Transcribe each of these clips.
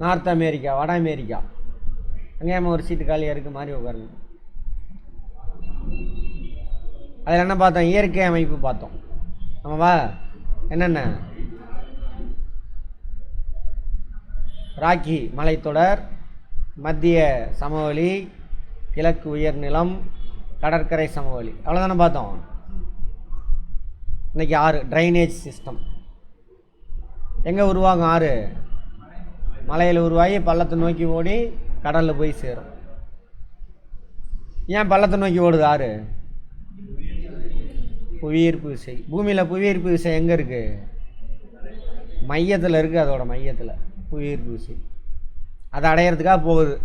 North America, வட America. அங்கேயாமல் ஒரு சீட்டு காலியாக இருக்குது, மாதிரி உட்காருங்க. அதில் என்ன பார்த்தோம்? இயற்கை அமைப்பு பார்த்தோம். ஆமாவா? என்னென்ன? ராக்கி மலைத்தொடர், மத்திய சமவெளி, கிழக்கு உயர்நிலம், கடற்கரை சமவெளி. அவ்வளோதானே பார்த்தோம். இன்றைக்கி ஆறு ட்ரைனேஜ் சிஸ்டம். எங்கே உருவாகும்? ஆறு மலையில் உருவாகி பள்ளத்தை நோக்கி ஓடி கடலில் போய் சேரும். ஏன் பள்ளத்தை நோக்கி ஓடுது ஆறு? புவியீர்ப்பு விசை. பூமியில் புவியீர்ப்பு விசை எங்கே இருக்குது? மையத்தில் இருக்குது. அதோட மையத்தில் புவியீர்ப்பு விசை. அதை அடையிறதுக்காக போகுது.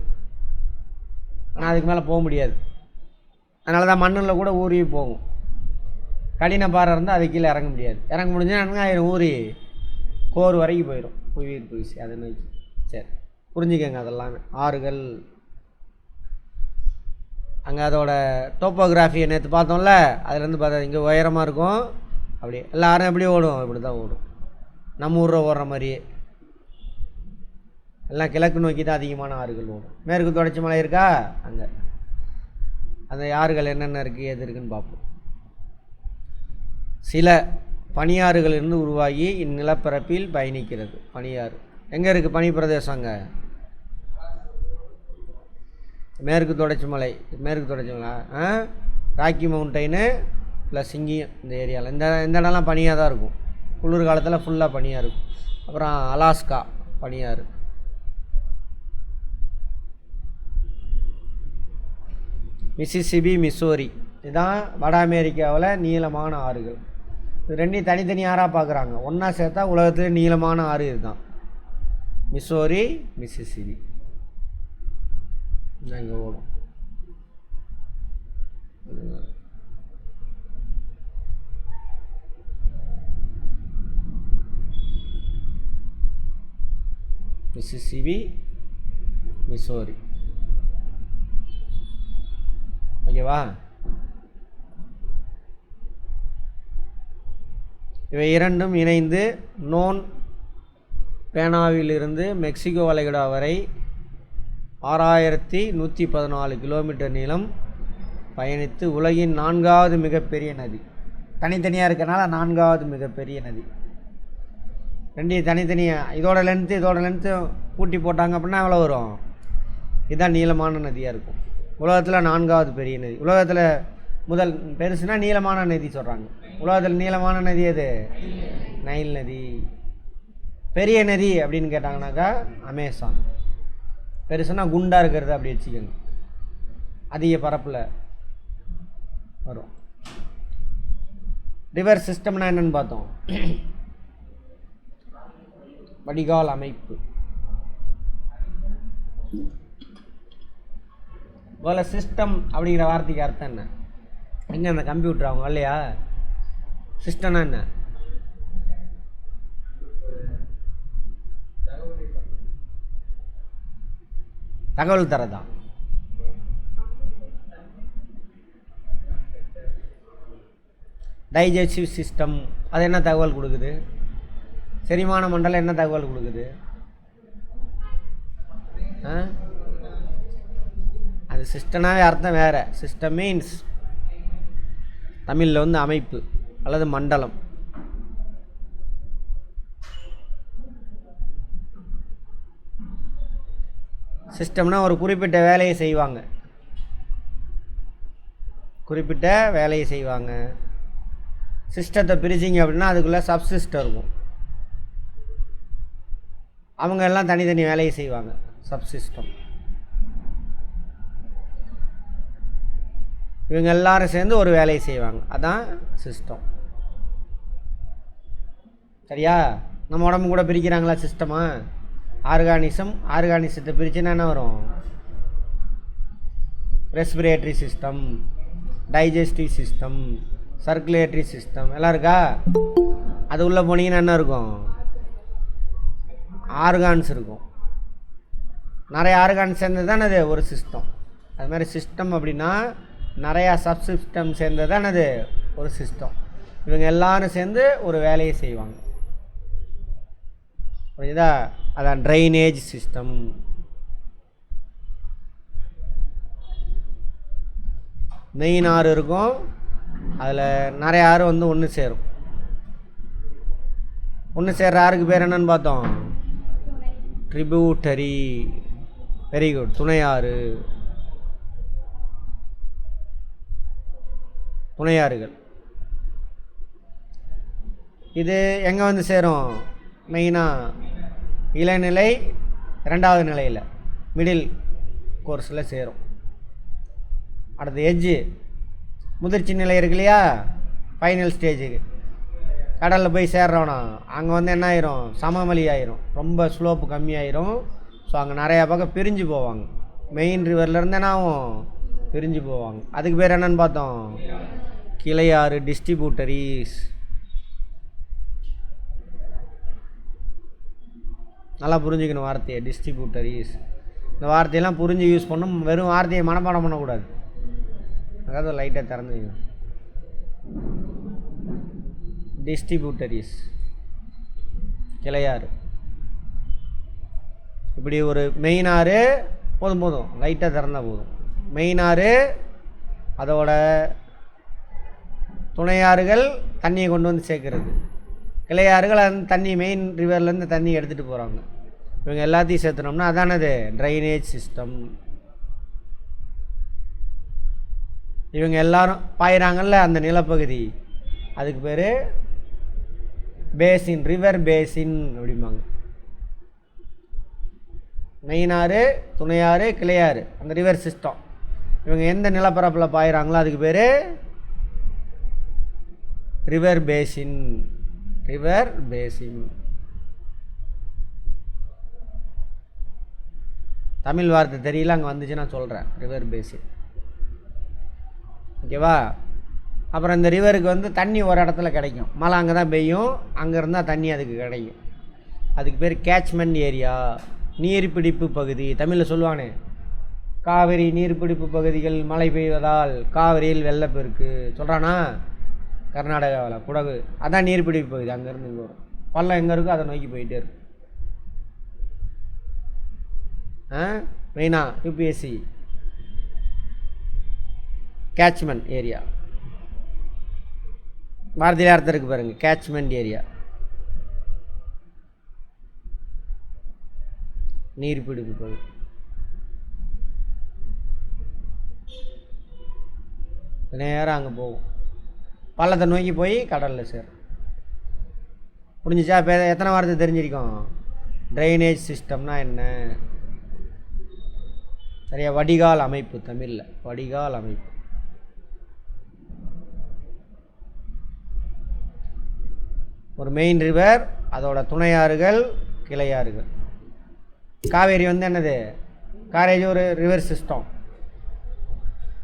ஆனால் அதுக்கு மேலே போக முடியாது. அதனால தான் மண்ணில் கூட ஊறி போகும். கடின பாறை இருந்தால் அது கீழே இறங்க முடியாது. இறங்க முடிஞ்சால் ஆயிரம் ஊறி கோர் வரைக்கும் போயிடும் புவியீர்ப்பு விசை அதை நோக்கி. சரி, புரிஞ்சுக்கங்க. அதெல்லாம் ஆறுகள் அங்கே அதோட டோப்போகிராஃபியை நேற்று பார்த்தோம்ல, அதுலேருந்து பார்த்தா இங்கே உயரமாக இருக்கும். அப்படி எல்லாரும் எப்படி ஓடும்? இப்படி தான் ஓடும். நம்ம ஊரில் ஓடுற மாதிரியே எல்லாம் கிழக்கு நோக்கி தான் அதிகமான ஆறுகள் ஓடும். மேற்கு தொடர்ச்சி மலை இருக்கா, அங்கே அந்த ஆறுகள் என்னென்ன இருக்குது, எது இருக்குதுன்னு பார்ப்போம். சில பனியாறுகளிலிருந்து உருவாகி இந்நிலப்பரப்பில் பயணிக்கிறது. பனியாறு எங்கே இருக்குது? பனி பிரதேசம் அங்கே மேற்கு தொடர்ச்சி மலை. மேற்கு தொடர்ச்சி மலை, ராக்கி மவுண்டைனு ப்ளஸ் இங்கேயும் இந்த ஏரியாவில் இந்த இடம்லாம் பனியாக தான் இருக்கும். குளிர் காலத்தில் ஃபுல்லாக பனியாக இருக்கும். அப்புறம் அலாஸ்கா பனியாறு. மிசிசிபி, மிசோரி, இதுதான் வட அமெரிக்காவில் நீளமான ஆறுகள். இது ரெண்டையும் தனித்தனி ஆறாக பார்க்குறாங்க. ஒன்றா சேர்த்தா உலகத்திலே நீளமான ஆறு இதுதான். மிசோரி, மிசிசிபி இங்கே ஓடும். Mississippi, Missouri. ஓகேவா? இவை இரண்டும் இணைந்து நோன் பேனாவிலிருந்து மெக்சிகோ வளைகுடா வரை 6114 கிலோமீட்டர் நீளம் பயணித்து உலகின் 4வது மிகப்பெரிய நதி. தனித்தனியாக இருக்கனால 4வது மிகப்பெரிய நதி. ரெண்டையும் தனித்தனியாக இதோட லென்த்து கூட்டி போட்டாங்க அப்படின்னா எவ்வளோ வரும்? இதுதான் நீளமான நதியாக இருக்கும். உலகத்தில் 4வது பெரிய நதி. உலகத்தில் முதல் பெருசுனா நீளமான நதி சொல்கிறாங்க. உலகத்தில் நீளமான நதி எது? நைல் நதி. பெரிய நதி அப்படின்னு கேட்டாங்கனாக்கா அமேசான். பெருசுனா குண்டாக இருக்கிறது அப்படி வச்சுக்கோங்க. அதிக பரப்பில் வரும். ரிவர் சிஸ்டம்னா என்னென்னு பார்த்தோம். வடிகால் அமைப்பு. முதல்ல சிஸ்டம் அப்படிங்கிற வார்த்தைக்கு அர்த்தம் என்ன? எங்கே அந்த கம்ப்யூட்டர் அவங்க இல்லையா? சிஸ்டம்னா என்ன? தகவல் தரதான். டைஜஸ்டிவ் சிஸ்டம் அது என்ன தகவல் கொடுக்குது? செரிமான மண்டலம் என்ன தகவல் கொடுக்குது? அது சிஸ்டம்னாவே அர்த்தம் வேறு. சிஸ்டம் மீன்ஸ் தமிழில் வந்து அமைப்பு அல்லது மண்டலம். சிஸ்டம்னா ஒரு குறிப்பிட்ட வேலையை செய்வாங்க. சிஸ்டத்தை பிரிச்சிங்க அப்படின்னா அதுக்குள்ளே சப்சிஸ்டம் இருக்கும். அவங்க எல்லாம் தனித்தனி வேலையை செய்வாங்க. சப்சிஸ்டம். இவங்க எல்லாரும் சேர்ந்து ஒரு வேலையை செய்வாங்க. அதான் சிஸ்டம். சரியா? நம்ம உடம்பு கூட பிரிக்கிறாங்களா சிஸ்டமா? ஆர்கானிசத்தை பிரிச்சுன்னா என்ன வரும்? Respiratory system, digestive system, circulatory system எல்லாம் இருக்கா? அது உள்ளே போனீங்கன்னா என்ன இருக்கும்? ஆர்கான்ஸ் இருக்கும். நிறைய ஆர்கான்ஸ் சேர்ந்தது தானே அது ஒரு சிஸ்டம். அது மாதிரி சிஸ்டம் அப்படின்னா நிறையா சப்சிஸ்டம் சேர்ந்தது தானே அது ஒரு சிஸ்டம். இவங்க எல்லாரும் சேர்ந்து ஒரு வேலையை செய்வாங்க. புரியுதா? அதான் ட்ரைனேஜ் சிஸ்டம். மெயின் ஆறு இருக்கும், அதில் நிறைய ஆறு வந்து ஒன்று சேரும். ஒன்று சேர்ற ஆறுக்கு பேர் என்னன்னு பார்த்தோம்? ட்ரிபியூட்டரி. வெரி குட், துணையாறு. துணையாறுகள் இது எங்கே வந்து சேரும்? மெயினாக இளநிலை 2வது நிலையில் மிடில் கோர்ஸில் சேரும். அடுத்து எட்ஜு முதிர்ச்சி நிலை இருக்கு இல்லையா, ஃபைனல் ஸ்டேஜுக்கு கடலில் போய் சேர்றோன்னா அங்கே வந்து என்ன ஆயிரும்? சமவெளி ஆயிரும், ரொம்ப ஸ்லோப்பு கம்மியாயிரும். ஸோ அங்கே நிறையா பக்கம் பிரிஞ்சு போவாங்க. மெயின் ரிவர்லேருந்து என்ன ஆகும்? பிரிஞ்சு போவாங்க. அதுக்கு பேர் என்னன்னு பார்த்தோம்? கிளையாறு, டிஸ்ட்ரிபியூட்டரிஸ். நல்லா புரிஞ்சுக்கணும் வார்த்தையை, டிஸ்ட்ரிபியூட்டரிஸ். இந்த வார்த்தையெல்லாம் புரிஞ்சு யூஸ் பண்ணணும். வெறும் வார்த்தையை மனப்பாடம் பண்ணக்கூடாது. அதாவது லைட்டாக திறந்துக்கணும். டிஸ்ட்ரிபியூட்டரிஸ், கிளையாறு. இப்படி ஒரு மெயின் ஆறு போதும், லைட்டாக திறந்தால் போதும். மெயின் ஆறு, அதோட துணையாறுகள் தண்ணியை கொண்டு வந்து சேர்க்கறது. கிளையாறுகள் அந்த தண்ணி மெயின் ரிவர்லேருந்து தண்ணி எடுத்துகிட்டு போகிறாங்க. இவங்க எல்லாத்தையும் சேர்த்துனோம்னா அதானது ட்ரைனேஜ் சிஸ்டம். இவங்க எல்லாரும் பாயிறாங்கல்ல அந்த நிலப்பகுதி, அதுக்கு பேர் பேசின், ரிவர் பேசின் அப்படிம்பாங்க. மெயினாறு, துணையாறு, கிளையாறு, அந்த ரிவர் சிஸ்டம். இவங்க எந்த நிலப்பரப்பில் பாயிறாங்களோ அதுக்கு பேர் river basin. River basin Tamil வார்த்தை தெரியல, அங்கே வந்துச்சு நான் சொல்கிறேன். ரிவர் பேசின், ஓகேவா? அப்புறம் இந்த ரிவருக்கு வந்து தண்ணி ஒரு இடத்துல கிடைக்கும், மழை அங்கே தான் பெய்யும், அங்கே இருந்தால் தண்ணி அதுக்கு கிடைக்கும். அதுக்கு பேர் கேட்ச்மெண்ட் ஏரியா, நீர்பிடிப்பு பகுதி. தமிழில் சொல்லுவானே, காவிரி நீர்பிடிப்பு பகுதிகள் மழை பெய்வதால் காவிரியில் வெள்ளப்பெருக்கு சொல்கிறானா? கர்நாடகாவில் குடகு, அதான் நீர்பிடிப்பு பகுதி. அங்கேருந்து இங்கே வரும், பள்ளம் எங்கே இருக்கோ அதை நோக்கி போயிட்டே இருக்கும். மெயினாக யூபிஎஸ்சி கேட்ச்மெண்ட் ஏரியா, வார்த்தையில் அர்த்தம் இருக்குது பாருங்கள். கேட்ச்மெண்ட் ஏரியா, நீர்பிடிப்பு பகுதி. நேராக அங்கே போகும், பள்ளத்தை நோக்கி போய் கடலில் சேரும். புரிஞ்சிச்சா? இப்போ எத்தனை வார்த்தை தெரிஞ்சிருக்கோம்? ட்ரைனேஜ் சிஸ்டம்னா என்ன? சரியா? வடிகால் அமைப்பு, தமிழில் வடிகால் அமைப்பு. ஒரு மெயின் ரிவர், அதோட துணையாறுகள், கிளையாறுகள். காவேரி வந்து என்னது? காவேரி ஒரு ரிவர் சிஸ்டம்.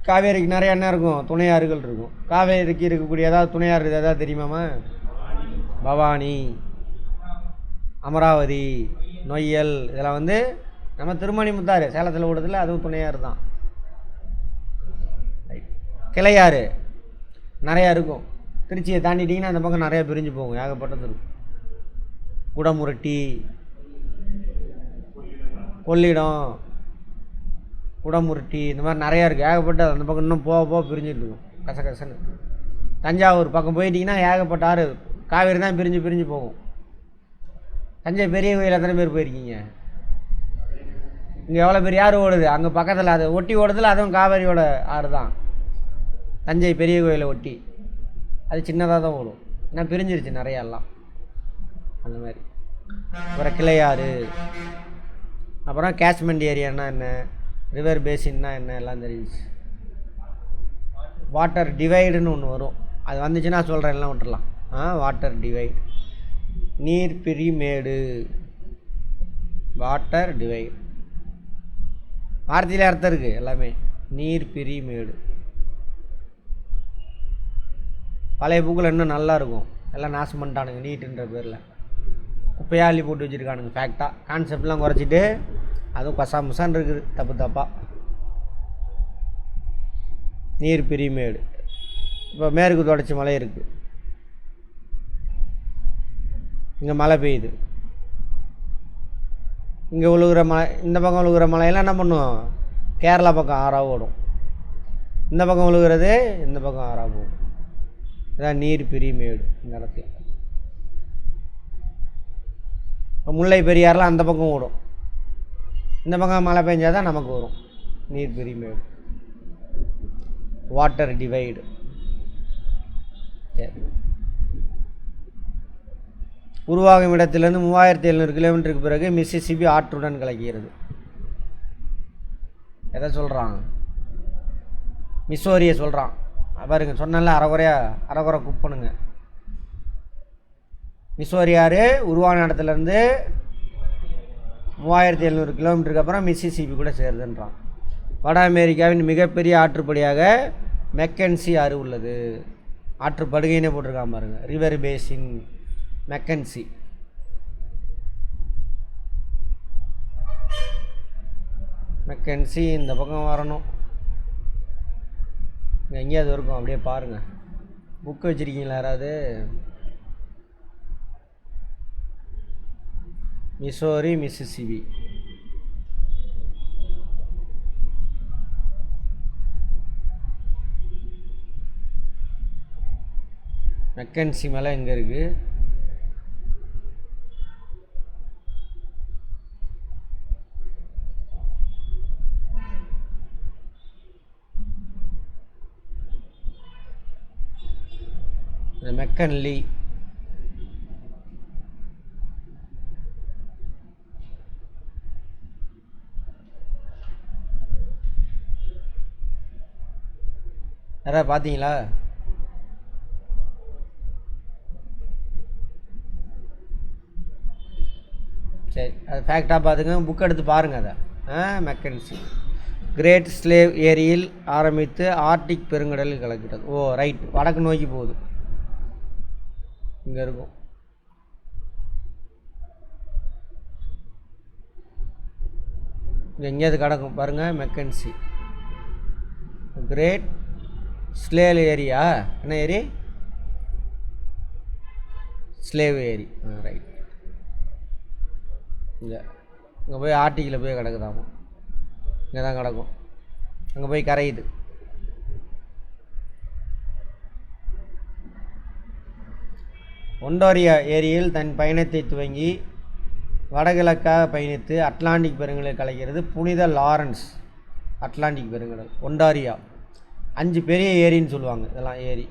காவேரிக்கு நிறைய என்ன இருக்கும்? துணையாறுகள் இருக்கும். காவேரிக்கு இருக்கக்கூடிய ஏதாவது துணையாறு ஏதாவது தெரியுமாம்மா? பவானி, அமராவதி, நொய்யல், இதெல்லாம் வந்து நம்ம திருமணி முத்தாறு சேலத்தில் ஓடுறதுல அதுவும் துணையாறு தான். கிளையாறு நிறையா இருக்கும். திருச்சியை தாண்டிட்டிங்கன்னா அந்த பக்கம் நிறையா பிரிஞ்சு போகும், ஏகப்பட்டது இருக்கும். குடமுருட்டி, கொள்ளிடம், குடமுருட்டி, இந்த மாதிரி நிறையா இருக்குது, ஏகப்பட்டது. அந்த பக்கம் இன்னும் போக போக பிரிஞ்சுட்டு இருக்கும் கசகசன்னு. தஞ்சாவூர் பக்கம் போயிட்டிங்கன்னா ஏகப்பட்ட ஆறு, காவேரி தான் பிரிஞ்சு பிரிஞ்சு போகும். தஞ்சை பெரிய கோயில் எத்தனை பேர் போயிருக்கீங்க? இங்கே எவ்வளோ பெரிய ஆறு ஓடுது, அங்கே பக்கத்தில் அது ஒட்டி ஓடுதில்ல, அதுவும் காவேரியோட ஆறு தான். தஞ்சை பெரிய கோயிலை ஒட்டி அது சின்னதாக தான் ஓடும், ஏன்னா பிரிஞ்சிருச்சு நிறையாலாம் அந்த மாதிரி. அப்புறம் கிளையாறு, அப்புறம் கேட்ச்மெண்ட் ஏரியானா என்ன, ரிவர் பேசின்னா என்ன, எல்லாம் தெரிஞ்சிச்சு. வாட்டர் டிவைடுன்னு ஒன்று வரும், அது வந்துச்சுன்னா சொல்கிறேன், எல்லாம் விட்டுடலாம். வாட்டர் டிவைட், நீர் பிரிமேடு, வாட்டர் டிவைட். வார்த்தையில் அர்த்தம் இருக்குது எல்லாமே. நீர் பிரிமேடு. பழைய பூக்கள் இன்னும் நல்லா இருக்கும், எல்லாம் நாசம் பண்ணிட்டானுங்க நீட்டுன்ற பேரில். குப்பையாக அள்ளி போட்டு வச்சுருக்கானுங்க ஃபேக்டாக. கான்செப்ட்லாம் குறைச்சிட்டு அதுவும் கசாமுசான் இருக்குது தப்பு தப்பாக. நீர் பிரிமேடு. இப்போ மேற்கு தொடர்ச்சி மலை இருக்குது, இங்கே மழை பெய்யுது, இங்கே விழுகிற மழை, இந்த பக்கம் விழுகிற மழையெல்லாம் என்ன பண்ணும், கேரளா பக்கம் ஆறாக ஓடும். இந்த பக்கம் விழுகிறது இந்த பக்கம் ஆறாக போகும். இதான் நீர் பிரிமேடு இந்த இடத்துல. முல்லை பெரியாறுலாம் அந்த பக்கம் ஓடும், இந்த பக்கம் மழை பெஞ்சால் தான் நமக்கு வரும் நீர் பிரிமேடு, வாட்டர் டிவைடு. சரி, உருவாகும் இடத்திலிருந்து 3700 கிலோமீட்டருக்கு பிறகு மிசிசிபி ஆற்றுடன் கலக்கிறது. எதை சொல்கிறான், மிசோரியை சொல்கிறான். பாருங்க, சொன்னால அரைகுறை குப்பனுங்க. மிசோரி ஆறு உருவான இடத்துலேருந்து 3700 கிலோமீட்டருக்கு அப்புறம் மிசிசிபி கூட சேருதுன்றான். வட அமெரிக்காவின் மிகப்பெரிய ஆற்றுப்படியாக மெக்கன்சி ஆறு உள்ளது. ஆற்றுப்படுகைன்னே போட்டிருக்காம பாருங்க, ரிவர் பேசின் மெக்கன்சி. மெக்கன்சி இந்த பக்கம் வரணும், எங்கேயாவது இருக்கும், அப்படியே பாருங்கள். புக்கு வச்சுருக்கீங்களா யாராவது? Missouri Mississippi. மெக்கன்சி மலை எங்கே இருக்குது? மெக்கன்லி. யாராவது பார்த்தீங்களா? சரி, அது ஃபேக்டாக பார்த்துங்க, புக் எடுத்து பாருங்கள். அதை மெக்கன்சி கிரேட் ஸ்லேவ் ஏரியில் ஆரம்பித்து ஆர்டிக் பெருங்கடலில் கலக்கிறது. ஓ ரைட், வடக்கு நோக்கி போகுது, இங்கே இருக்கும். இங்கே எங்கேயாவது கிடக்கும் பாருங்கள், மெக்கன்சி கிரேட் ஸ்லேவ் ஏரியா. என்ன ஏரி? ஸ்லேவ் ஏரி. ரைட். இங்கே போய் ஆர்டிக்கில் போய் கிடக்குதாமா, இங்கே தான் கிடக்கும், அங்கே போய் கரையுது. ஒன்டாரியோ ஏரியில் தன் பயணத்தை துவங்கி வடகிழக்காக பயணித்து அட்லாண்டிக் பெருங்கடலில் கலக்கிறது புனித லாரன்ஸ் அட்லாண்டிக் பெருங்கடல். ஒன்டாரியோ 5 பெரிய ஏரின்னு சொல்லுவாங்க. இதெல்லாம் ஏரி,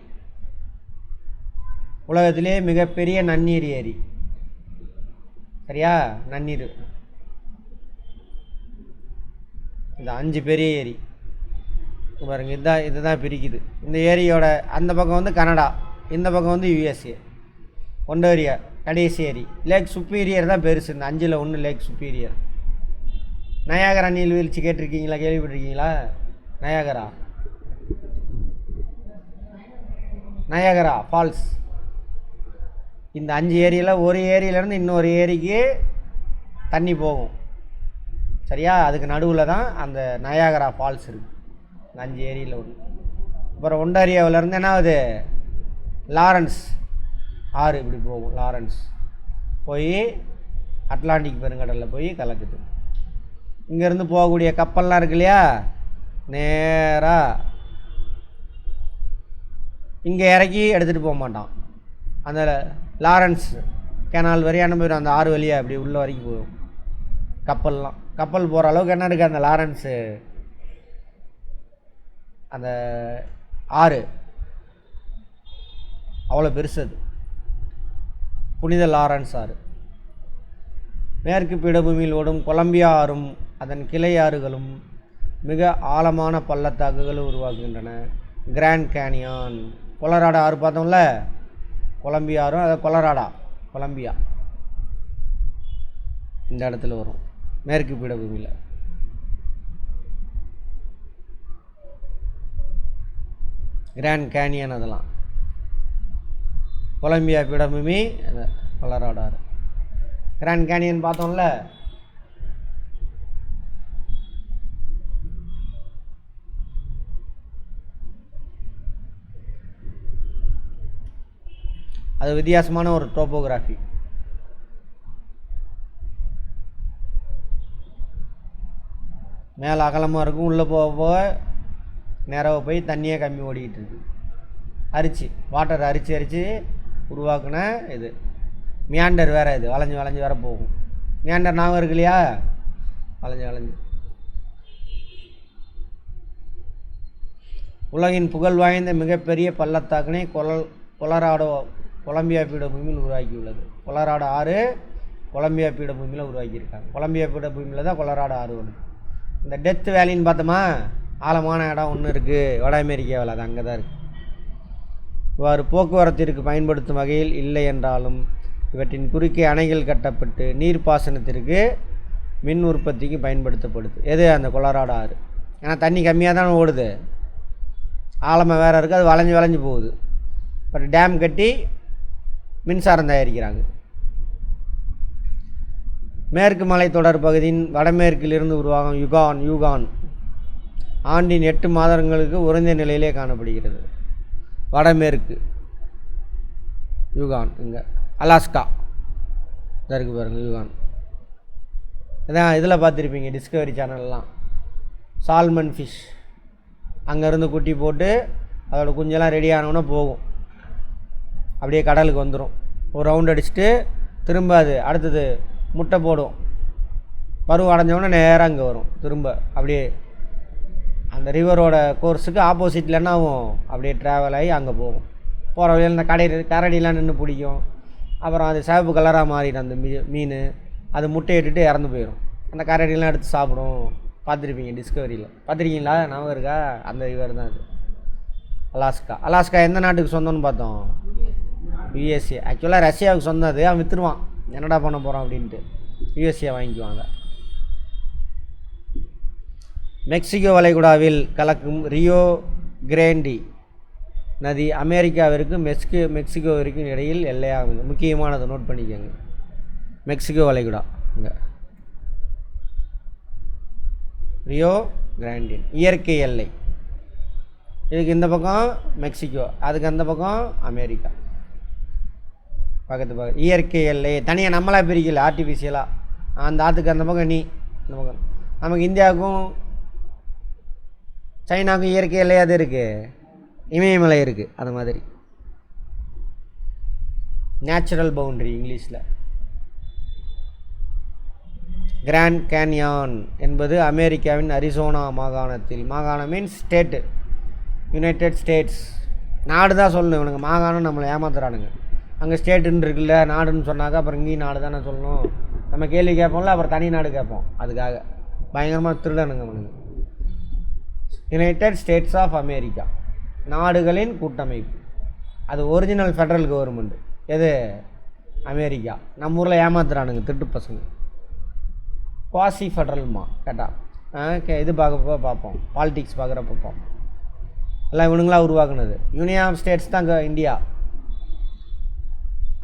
உலகத்திலே மிகப்பெரிய நன்னீர் ஏரி. சரியா? நன்னீர். இந்த 5 பெரிய ஏரி பாருங்க, இதுதான் பிரிக்குது. இந்த ஏரியோட அந்த பக்கம் வந்து கனடா, இந்த பக்கம் வந்து யூஎஸ்ஏ. ஒன்டாரியோ கடைசி ஏரி. லேக் சுப்பீரியர் தான் பெருசு, இந்த 5ல் 1 லேக் சுப்பீரியர். நயாகரா நீர்வீழ்ச்சி கேட்டிருக்கீங்களா, கேள்விப்பட்டிருக்கீங்களா? Niagara falls. இந்த 5 ஏரியில் ஒரு ஏரியிலேருந்து இன்னொரு ஏரிக்கு தண்ணி போகும். சரியா? அதுக்கு நடுவில் தான் அந்த நயாகரா ஃபால்ஸ் இருக்குது, இந்த 5 ஏரியில் ஒன்று. அப்புறம் ஒன்டாரியோவிலேருந்து என்ன ஆகுது, லாரன்ஸ் ஆறு இப்படி போகும். லாரன்ஸ் போய் அட்லாண்டிக் பெருங்கடலில் போய் கலக்குது. இங்கேருந்து போகக்கூடிய கப்பல்லாம் இருக்கு இல்லையா, நேராக இங்கே இறக்கி எடுத்துகிட்டு போக மாட்டான். அந்த லாரன்ஸ் கேனால் வரையான போயிடும், அந்த ஆறு வழியாக அப்படி உள்ள வரைக்கும் போயிடும் கப்பல்லாம். கப்பல் போகிற அளவுக்கு என்ன இருக்குது அந்த லாரன்ஸு, அந்த ஆறு அவ்வளோ பெருசு. அது புனித லாரன்ஸ் ஆறு. மேற்கு பீடபூமியில் ஓடும் கொலம்பியா ஆறும் அதன் கிளை ஆறுகளும் மிக ஆழமான பள்ளத்தாக்குகளை உருவாக்குகின்றன. கிராண்ட் கேனியான். கொலராடோ ஆறு பார்த்தோம்ல, கொலம்பியா ஆறும், அது கொலம்பியா இந்த இடத்துல வரும், மேற்கு பீடபூமியில். கிராண்ட் கேனியன் அதெல்லாம் கொலம்பியா பீடபூமி, கொலராடோ ஆறு. கிராண்ட் கேனியன் பார்த்தோம்ல, அது வித்தியாசமான ஒரு டோப்போகிராஃபி. மேலே அகலமாக இருக்கும், உள்ளே போக போக நேராக போய் தண்ணியே கம்மி ஓடிக்கிட்டு இருக்குது. அரிச்சு வாட்டர் அரிச்சு உருவாக்குன இது மியாண்டர் வேறு. இது வளைஞ்சு வேறு போகும். மியாண்டர் ஞாபகம் இருக்கு இல்லையா? வளைஞ்சு உலகின் புகழ் வாய்ந்த மிகப்பெரிய பள்ளத்தாக்கினை கொலராடோ கொலம்பியா பீடபூமியில் உருவாக்கியுள்ளது. கொலராடோ ஆறு கொலம்பியா பீடபூமியில் உருவாக்கியிருக்காங்க. கொலம்பியா பீடபூமியில் தான் கொலராடோ ஆறு ஒன்று. இந்த டெத் வேலின்னு பார்த்தோமா, ஆழமான இடம் ஒன்று இருக்குது வட அமெரிக்காவில், அது அங்கே தான் இருக்குது. இவ்வாறு போக்குவரத்திற்கு பயன்படுத்தும் வகையில் இல்லை என்றாலும் இவற்றின் குறுக்கே அணைகள் கட்டப்பட்டு நீர்ப்பாசனத்திற்கு மின் உற்பத்திக்கு பயன்படுத்தப்படுது. எது? அந்த கொலராடோ ஆறு. ஏன்னா தண்ணி கம்மியாக தானே ஓடுது, ஆழமாக வேறு இருக்குது, அது வளைஞ்சு போகுது. பட் டேம் கட்டி மின்சாரம் தயாரிக்கிறாங்க. மேற்கு மலைத்தொடர் பகுதியின் வடமேற்கிலிருந்து உருவாகும் யூகான் ஆண்டின் 8 மாதங்களுக்கு உறைந்த நிலையிலே காணப்படுகிறது. வடமேற்கு யூகான் இங்கே அலாஸ்கா இதாக இருக்குது பாருங்கள். யூகான் இதான் இதில் பார்த்துருப்பீங்க டிஸ்கவரி சேனல்லாம். சால்மன் ஃபிஷ் அங்கேருந்து குட்டி போட்டு அதோடய குஞ்செல்லாம் ரெடி ஆனவுடனே போகும், அப்படியே கடலுக்கு வந்துடும். ஒரு ரவுண்ட் அடிச்சுட்டு திரும்ப அது அடுத்தது முட்டை போடும். பருவம் அடைஞ்சவுடனே நேராக அங்கே வரும் திரும்ப. அப்படியே அந்த ரிவரோட கோர்ஸுக்கு ஆப்போசிட்டில் என்ன ஆகும், அப்படியே ட்ராவல் ஆகி அங்கே போகும். போகிற வழியில் இந்த கரடிலாம் நின்று பிடிக்கும். அப்புறம் அது சிவப்பு கலராக மாறிடும் அந்த மீன். அது முட்டை இட்டுட்டு இறந்து போயிடும். அந்த கரடிலாம் எடுத்து சாப்பிடும். பார்த்துருப்பீங்க டிஸ்கவரியில். பார்த்துருக்கீங்களா? ஞாபகம் இருக்கா? அந்த ரிவர் தான் அது. அலாஸ்கா எந்த நாட்டுக்கு சொந்தம்னு பார்த்தோம்? யுஎஸ்ஏ. ஆக்சுவலாக ரஷ்யாவுக்கு சொந்தம். அது அவன் விற்றுருவான், என்னடா பண்ண போகிறான் அப்படின்ட்டு. யுஎஸ்ஏ வாங்கிக்குவாங்க. மெக்சிகோ வளைகுடாவில் கலக்கும் ரியோ கிராண்டி நதி அமெரிக்காவிற்கும் மெக்சிகோவிற்கும் இடையில் எல்லையாகும். முக்கியமானதை நோட் பண்ணிக்கோங்க. மெக்சிகோ வளைகுடா இங்கே ரியோ கிராண்டின் இயற்கை எல்லை. இதுக்கு இந்த பக்கம் மெக்சிகோ, அதுக்கு அந்த பக்கம் அமெரிக்கா. பக்கத்து இயற்கை எல்லை தனியாக நம்மளாக பிரிக்கல, ஆர்டிஃபிஷியலாக. அந்த ஆற்றுக்கு அந்த பக்கம் இந்த பக்கம். நமக்கு இந்தியாவுக்கும் சைனாவுக்கும் இயற்கை எல்லையாக அது இருக்குது, இமயமலை இருக்குது. அது மாதிரி நேச்சுரல் பவுண்ட்ரி இங்கிலீஷில். கிராண்ட் கேன்யான் என்பது அமெரிக்காவின் அரிசோனா மாகாணத்தில், மாகாணம் மீன்ஸ் ஸ்டேட்டு, யுனைடெட் ஸ்டேட்ஸ். நாடு தான் சொல்லணும் இவனுங்க, மாகாணம் நம்மளை ஏமாத்துறானுங்க. அங்கே ஸ்டேட்டுன்னு இருக்குல்ல, நாடுன்னு சொன்னாக்கா அப்புறம் இங்கேயும் நாடு தானே சொல்லணும். நம்ம கேள்வி கேட்போம்ல, அப்புறம் தனி நாடு கேட்போம். அதுக்காக பயங்கரமாக திருடனுங்க அவனுங்க. யுனைடெட் ஸ்டேட்ஸ் ஆஃப் அமெரிக்கா, நாடுகளின் கூட்டமைப்பு. அது ஒரிஜினல் ஃபெடரல் கவர்மெண்ட். எது? அமெரிக்கா. நம்ம ஊரில் ஏமாத்துறானுங்க திருட்டு பசங்க. குவாசி ஃபெடரல்மா கேட்டால் இது பார்ப்போம், பாலிடிக்ஸ் பார்க்குறப்ப பார்ப்போம். எல்லாம் இவனுங்களாக உருவாக்குனது. யூனியன் ஆஃப் ஸ்டேட்ஸ் தான் கே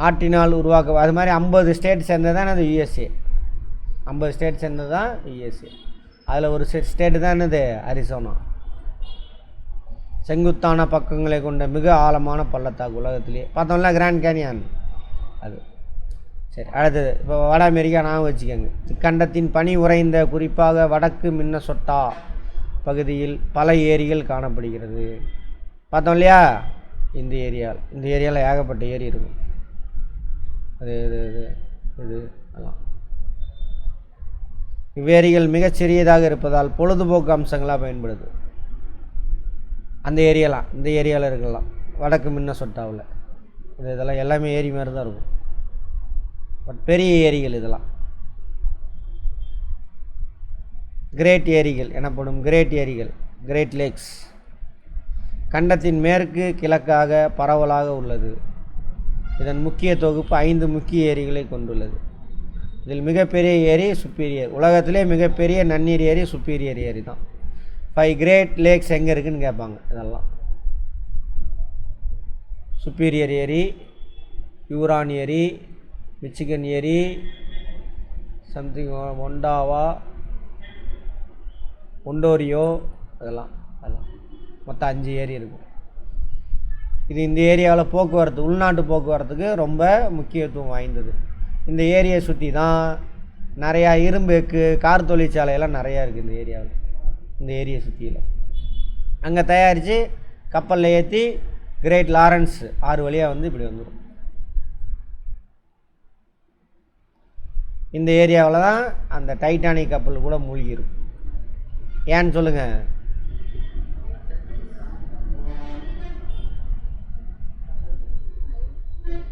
ஆற்றினால் உருவாக்க. அது மாதிரி 50 ஸ்டேட் சேர்ந்தது தான் அது யுஎஸ்ஏ. 50 ஸ்டேட் சேர்ந்தது தான் யுஎஸ்ஏ. அதில் ஒரு ஸ்டேட்டு தான் என்னது? அரிசோனா. செங்குத்தான பக்கங்களை கொண்ட மிக ஆழமான பள்ளத்தாக்கு உலகத்திலே. பார்த்தோம்ல கிராண்ட் கேனியான் அது. சரி, அடுத்தது இப்போ வட அமெரிக்கா ஞாபகம் வச்சுக்கோங்க. இக்கண்டத்தின் பனி உறைந்த குறிப்பாக வடக்கு மின்னசொட்டா பகுதியில் பல ஏரிகள் காணப்படுகிறது. பார்த்தோம் இல்லையா? இந்த ஏரியாவில் ஏகப்பட்ட ஏரி இருக்கும். அது இது இது இது அதெல்லாம். இவ்வேரிகள் மிகச்சிறியதாக இருப்பதால் பொழுதுபோக்கு அம்சங்களாக பயன்படுது. அந்த ஏரியாலாம் இந்த ஏரியாவில் இருக்கலாம், வடக்கு மின்னசொட்டாவில். இதெல்லாம் எல்லாமே ஏரி மாதிரி தான் இருக்கும், பட் பெரிய ஏரிகள் இதெல்லாம். கிரேட் ஏரிகள் எனப்படும் கிரேட் ஏரிகள், கிரேட் லேக்ஸ், கண்டத்தின் மேற்கு கிழக்காக பரவலாக உள்ளது. இதன் முக்கிய தொகுப்பு 5 முக்கிய ஏரிகளை கொண்டுள்ளது. இதில் மிகப்பெரிய ஏரி சுப்பீரியர். உலகத்திலே மிகப்பெரிய நன்னீர் ஏரி சுப்பீரியர் ஏரி தான். 5 கிரேட் லேக்ஸ் எங்கே இருக்குதுன்னு கேட்பாங்க. இதெல்லாம் சுப்பீரியர் ஏரி, யூரான் ஏரி, மிச்சிகன் ஏரி, சம்திங் ஒண்டோரியோ, அதெல்லாம் மொத்தம் 5 ஏரி இருக்கும். இது இந்த ஏரியாவில் போக்குவரத்து, உள்நாட்டு போக்குவரத்துக்கு ரொம்ப முக்கியத்துவம் வாய்ந்தது. இந்த ஏரியை சுற்றி தான் நிறையா இரும்பு எக்கு, கார் தொழிற்சாலையெல்லாம் நிறையா இருக்குது இந்த ஏரியாவில். இந்த ஏரியை சுற்றிலும். அங்கே தயாரித்து கப்பலில் ஏற்றி கிரேட் லாரன்ஸ் ஆறு வழியாக வந்து இப்படி வந்துடும். இந்த ஏரியாவில் தான் அந்த டைட்டானிக் கப்பல் கூட மூழ்கிடும். ஏன்னு சொல்லுங்கள்?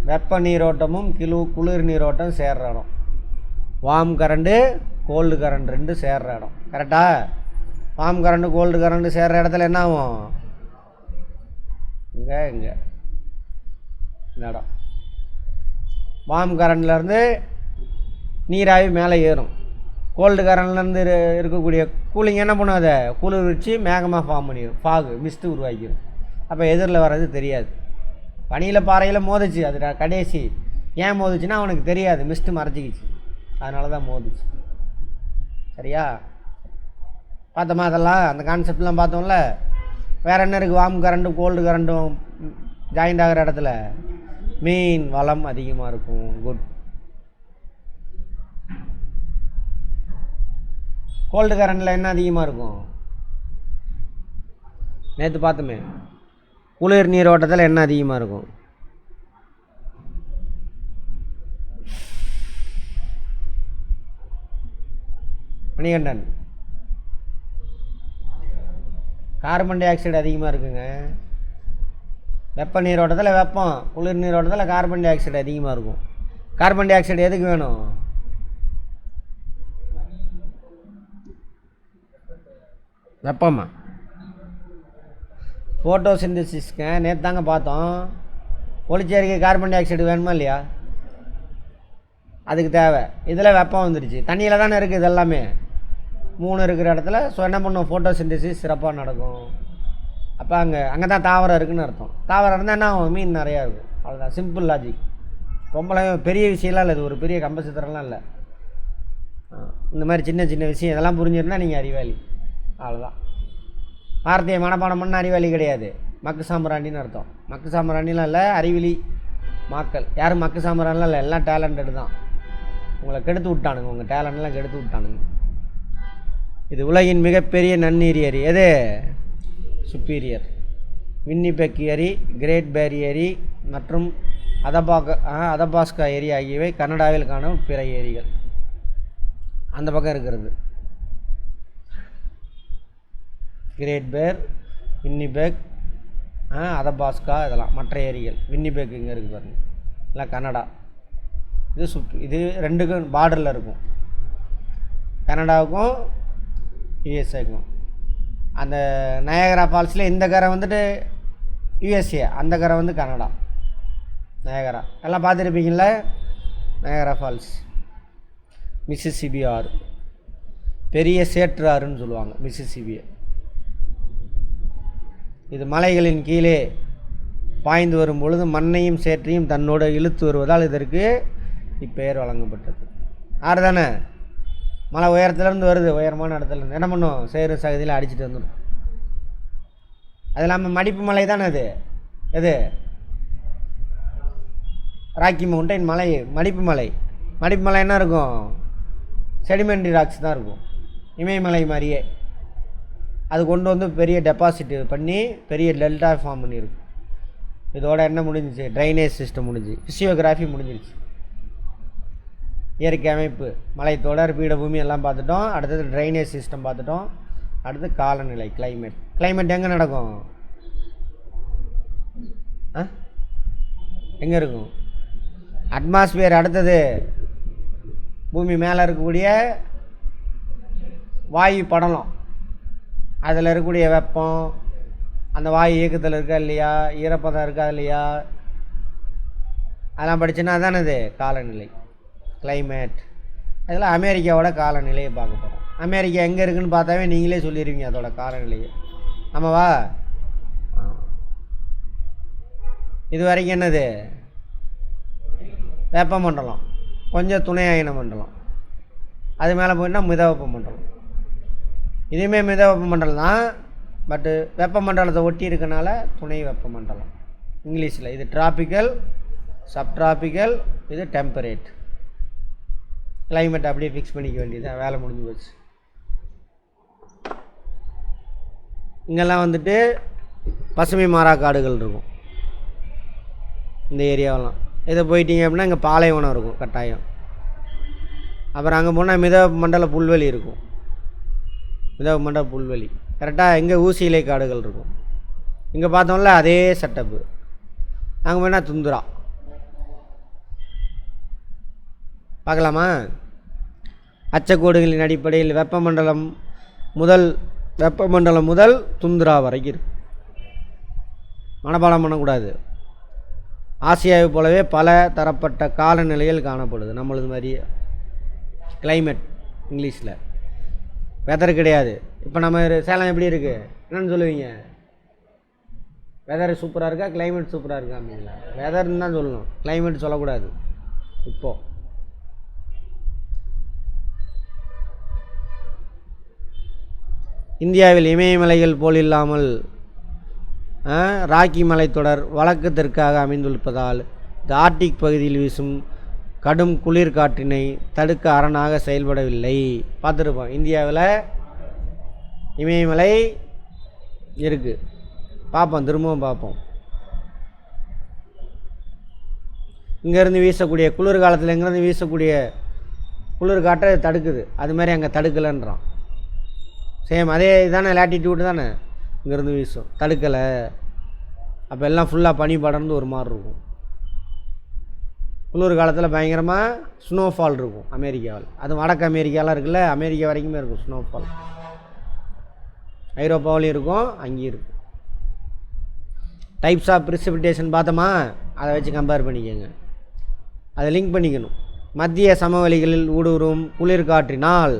வெப்ப நீரோட்டமும் குளிர் நீரோட்டம் சேர்ற இடம். வார்ம் கரண்ட்டு கோல்டு கரண்ட் ரெண்டு சேர்ற இடம். கரெக்டாக? வார்ம் கரண்ட்டு கோல்டு கரண்ட்டு சேர்ற இடத்துல என்ன ஆகும்? இங்கே இந்த இடம் வார்ம் கரண்ட்லேருந்து நீராவி மேலே ஏறும். கோல்டு கரண்ட்லேருந்து இருக்கக்கூடிய கூலிங் என்ன பண்ணாத குளிர் வச்சு மேகமாக ஃபார்ம் பண்ணிடும், ஃபாகு மிஸ்ட்டு உருவாக்கிடும். அப்போ எதிரில் வர்றது தெரியாது. பனியில் பாறையில் மோதிச்சு, அது கடைசி. ஏன் மோதிச்சுன்னா அவனுக்கு தெரியாது, மிஸ்ட்டு மறைச்சிக்கிச்சு, அதனால தான் மோதிச்சு. சரியா? பார்த்தோமா? அதெல்லாம் அந்த கான்செப்ட்லாம் பார்த்தோம்ல. வேறு என்ன இருக்குது? வார்ம் கரண்ட்டும் கோல்டு கரண்ட்டும் ஜாயிண்ட் ஆகிற இடத்துல மீன் வளம் அதிகமாக இருக்கும். குட். கோல்டு கரண்டில் என்ன அதிகமாக இருக்கும்? நேற்று பார்த்தோமே. குளிர் நீரோட்டத்தில் என்ன அதிகமாக இருக்கும்? மணிகண்டன், கார்பன் டை ஆக்சைடு அதிகமாக இருக்குங்க. வெப்ப நீரோட்டத்தில் வெப்பம், குளிர் நீரோட்டத்தில் கார்பன் டை ஆக்சைடு அதிகமாக இருக்கும். கார்பன் டை ஆக்சைடு எதுக்கு வேணும்? வெப்பமா? ஃபோட்டோசிந்தசிஸ்ங்க நேற்று தாங்க பார்த்தோம். ஒளிச்சேர்க்கை கார்பன் டை ஆக்சைடு வேணுமா இல்லையா? அதுக்கு தேவை. இதில் வெப்பம் வந்துடுச்சு. தண்ணியில் தானே இருக்குது இது எல்லாமே. 3 இருக்கிற இடத்துல என்ன பண்ணும்? ஃபோட்டோசிந்தசிஸ் சிறப்பாக நடக்கும். அப்போ அங்கே தான் தாவரம் இருக்குதுன்னு அர்த்தம். தாவரம் இருந்தால் என்ன ஆகும்? மீன் நிறையா இருக்கும். அவ்வளோதான், சிம்பிள் லாஜிக். ரொம்பலாம் பெரிய விஷயம்லாம் இல்லை, இது ஒரு பெரிய கம்பசித்திரம்லாம் இல்லை. இந்த மாதிரி சின்ன சின்ன விஷயம் இதெல்லாம் புரிஞ்சிருந்தால் நீங்கள் அறிவாளி. அவ்வளோதான். வார்த்தையை மனப்பாடம் பண்ண அறிவாளி கிடையாது. மக்கு சாம்பிராண்டின்னு அர்த்தம். மக்கு சாம்பிராண்டிலாம் இல்லை, அறிவிலி மாக்கள். யாரும் மக்கு சாம்பிரான்லாம் இல்லை, எல்லாம் டேலண்டடு தான். உங்களை கெடுத்து விட்டானுங்க, உங்கள் டேலண்ட்லாம் கெடுத்து விட்டானுங்க. இது உலகின் மிகப்பெரிய நன்னீர் ஏரி. எது? சுப்பீரியர், வின்னிபெக் ஏரி, கிரேட் பேரியர் ஏரி மற்றும் அதபாஸ்கா ஏரி ஆகியவை கனடாவில் காணும் பிற ஏரிகள். அந்த பக்கம் இருக்கிறது கிரேட் பேர், வின்னிபெக், அதபாஸ்கா, இதெல்லாம் மற்ற ஏரிகள். வின்னிபெக் இங்கே இருக்குது பாருங்கள், இல்லை கனடா. இது ரெண்டுக்கும் பார்டரில் இருக்கும், கனடாவுக்கும் யுஎஸ்ஏக்கும். அந்த நயாகரா ஃபால்ஸில் இந்த கரை வந்துட்டு யுஎஸ்ஏ, அந்த கரை வந்து கனடா. நயாகரா எல்லாம் பார்த்துருப்பீங்கள. நயாகரா ஃபால்ஸ் மிசிசிபி ஆறு, பெரிய சேற்று ஆறுன்னு சொல்லுவாங்க மிசிசிபியை. இது மலைகளின் கீழே பாய்ந்து வரும் பொழுது மண்ணையும் சேற்றையும் தன்னோடு இழுத்து வருவதால் இதற்கு இப்பெயர் வழங்கப்பட்டது. ஆறு தானே, மலை உயரத்துலேருந்து வருது, உயரமான இடத்துலேருந்து என்ன பண்ணும்? சேறு சகதியில் அடிச்சுட்டு வந்துடும். அது இல்லாமல் மடிப்பு மலை தானே அது. எது? ராக்கி மவுண்டைன் மலை மடிப்பு மலை. மடிப்பு மலை என்ன இருக்கும்? செடிமெண்ட்ரி ராக்ஸ் தான் இருக்கும், இமயமலை மாதிரியே. அது கொண்டு வந்து பெரிய டெபாசிட் பண்ணி பெரிய டெல்டா ஃபார்ம் பண்ணியிருக்கு. இதோட என்ன முடிஞ்சிச்சு? ட்ரைனேஜ் சிஸ்டம் முடிஞ்சு, ஃபிசியோகிராஃபி முடிஞ்சிருச்சு. இயற்கை அமைப்பு, மலைத்தொடர், பீடபூமி எல்லாம் பார்த்துட்டோம். அடுத்தது ட்ரைனேஜ் சிஸ்டம் பார்த்துட்டோம். அடுத்து காலநிலை, கிளைமேட். கிளைமேட் எங்கே நடக்கும்? எங்கே இருக்கும்? அட்மாஸ்பியர். அடுத்தது பூமி மேலே இருக்கக்கூடிய வாயு படலம், அதில் இருக்கக்கூடிய வெப்பம், அந்த வாயு இயக்கத்தில் இருக்கா இல்லையா, ஈரப்பதம் இருக்கா இல்லையா, அதெல்லாம் படிச்சுன்னா தானே இது காலநிலை, கிளைமேட். அதில் அமெரிக்காவோட காலநிலையை பார்க்க போகிறோம். அமெரிக்கா எங்கே இருக்குதுன்னு பார்த்தாவே நீங்களே சொல்லிடுவீங்க அதோட காலநிலையை. ஆமாவா? இது வரைக்கும் என்னது? வெப்பமண்டலம், கொஞ்சம் துணை அயன மண்டலம். அது மேலே போயின்னா மிதவெப்ப மண்டலம். இதுவுமே மிதவெப்ப மண்டலம் தான், பட்டு வெப்பமண்டலத்தை ஒட்டி இருக்கனால துணை வெப்பமண்டலம் இங்கிலீஷில். இது டிராபிக்கல், சப்ட்ராபிக்கல், இது டெம்பரேட். கிளைமேட் அப்படியே ஃபிக்ஸ் பண்ணிக்க வேண்டியது, வேலை முடிஞ்சு போச்சு. இங்கெல்லாம் வந்துட்டு பசுமை மாறா காடுகள் இருக்கும் இந்த ஏரியாவெல்லாம். இதை போயிட்டீங்க அப்படின்னா இங்கே பாலைவனம் இருக்கும் கட்டாயம். அப்புறம் அங்கே போனால் மித மண்டல புல்வெளி இருக்கும். மித மண்டல புல்வெளி கரெக்டாக இங்கே ஊசி இலை காடுகள் இருக்கும். இங்கே பார்த்தோம்ல அதே செட்டப்பு. அங்கே போனால் துந்துரா பார்க்கலாமா? அச்சக்கோடுகளின் அடிப்படையில் வெப்பமண்டலம் முதல் துந்துரா வரைக்கும் இருக்கு. மனப்பாடம் பண்ணக்கூடாது. ஆசியாவை போலவே பல தரப்பட்ட காலநிலைகள் காணப்படுது. நம்மளது மாதிரி கிளைமேட் இங்கிலீஷில் வெதர் கிடையாது. இப்போ நம்ம சேலம் எப்படி இருக்குது என்னென்னு சொல்லுவீங்க? வெதர் சூப்பராக இருக்கா கிளைமேட் சூப்பராக இருக்கா அப்படிங்களா? வெதர்னு தான் சொல்லணும், கிளைமேட் சொல்லக்கூடாது. இப்போது இந்தியாவில் இமயமலைகள் போல் இல்லாமல் ராக்கி மலைத்தொடர் வடக்கு தெற்காக அமைந்துள்ளதால் இந்த ஆர்டிக் பகுதியில் வீசும் கடும் குளிர் காற்றினை தடுக்க அரணாக செயல்படவில்லை. பார்த்துருப்போம் இந்தியாவில் இமயமலை இருக்குது. பார்ப்போம், திரும்பவும் பார்ப்போம். இங்கேருந்து வீசக்கூடிய குளிர் காலத்தில் இங்கேருந்து வீசக்கூடிய குளிர் காற்றை தடுக்குது. அதுமாதிரி அங்கே தடுக்கலைன்றான். சேம் அதே இதானே லேட்டிடியூடு தானே, இங்கேருந்து வீசும் தடுக்கலை. அப்போ எல்லாம் ஃபுல்லாக பனி படர்ந்து ஒரு மாதிரி இருக்கும். குளிர் காலத்தில் பயங்கரமாக ஸ்னோஃபால் இருக்கும் அமெரிக்காவில். அது வடக்கு அமெரிக்காலாம் இருக்குல்ல, அமெரிக்கா வரைக்குமே இருக்கும் ஸ்னோஃபால். ஐரோப்பாவிலையும் இருக்கும், அங்கேயும் இருக்கும். டைப்ஸ் ஆஃப் ப்ரிசிபிடேஷன் பார்த்தோமா, அதை வச்சு கம்பேர் பண்ணிக்கோங்க, அதை லிங்க் பண்ணிக்கணும். மத்திய சமவெளிகளில் ஊடுருவும் குளிர்காற்றினால்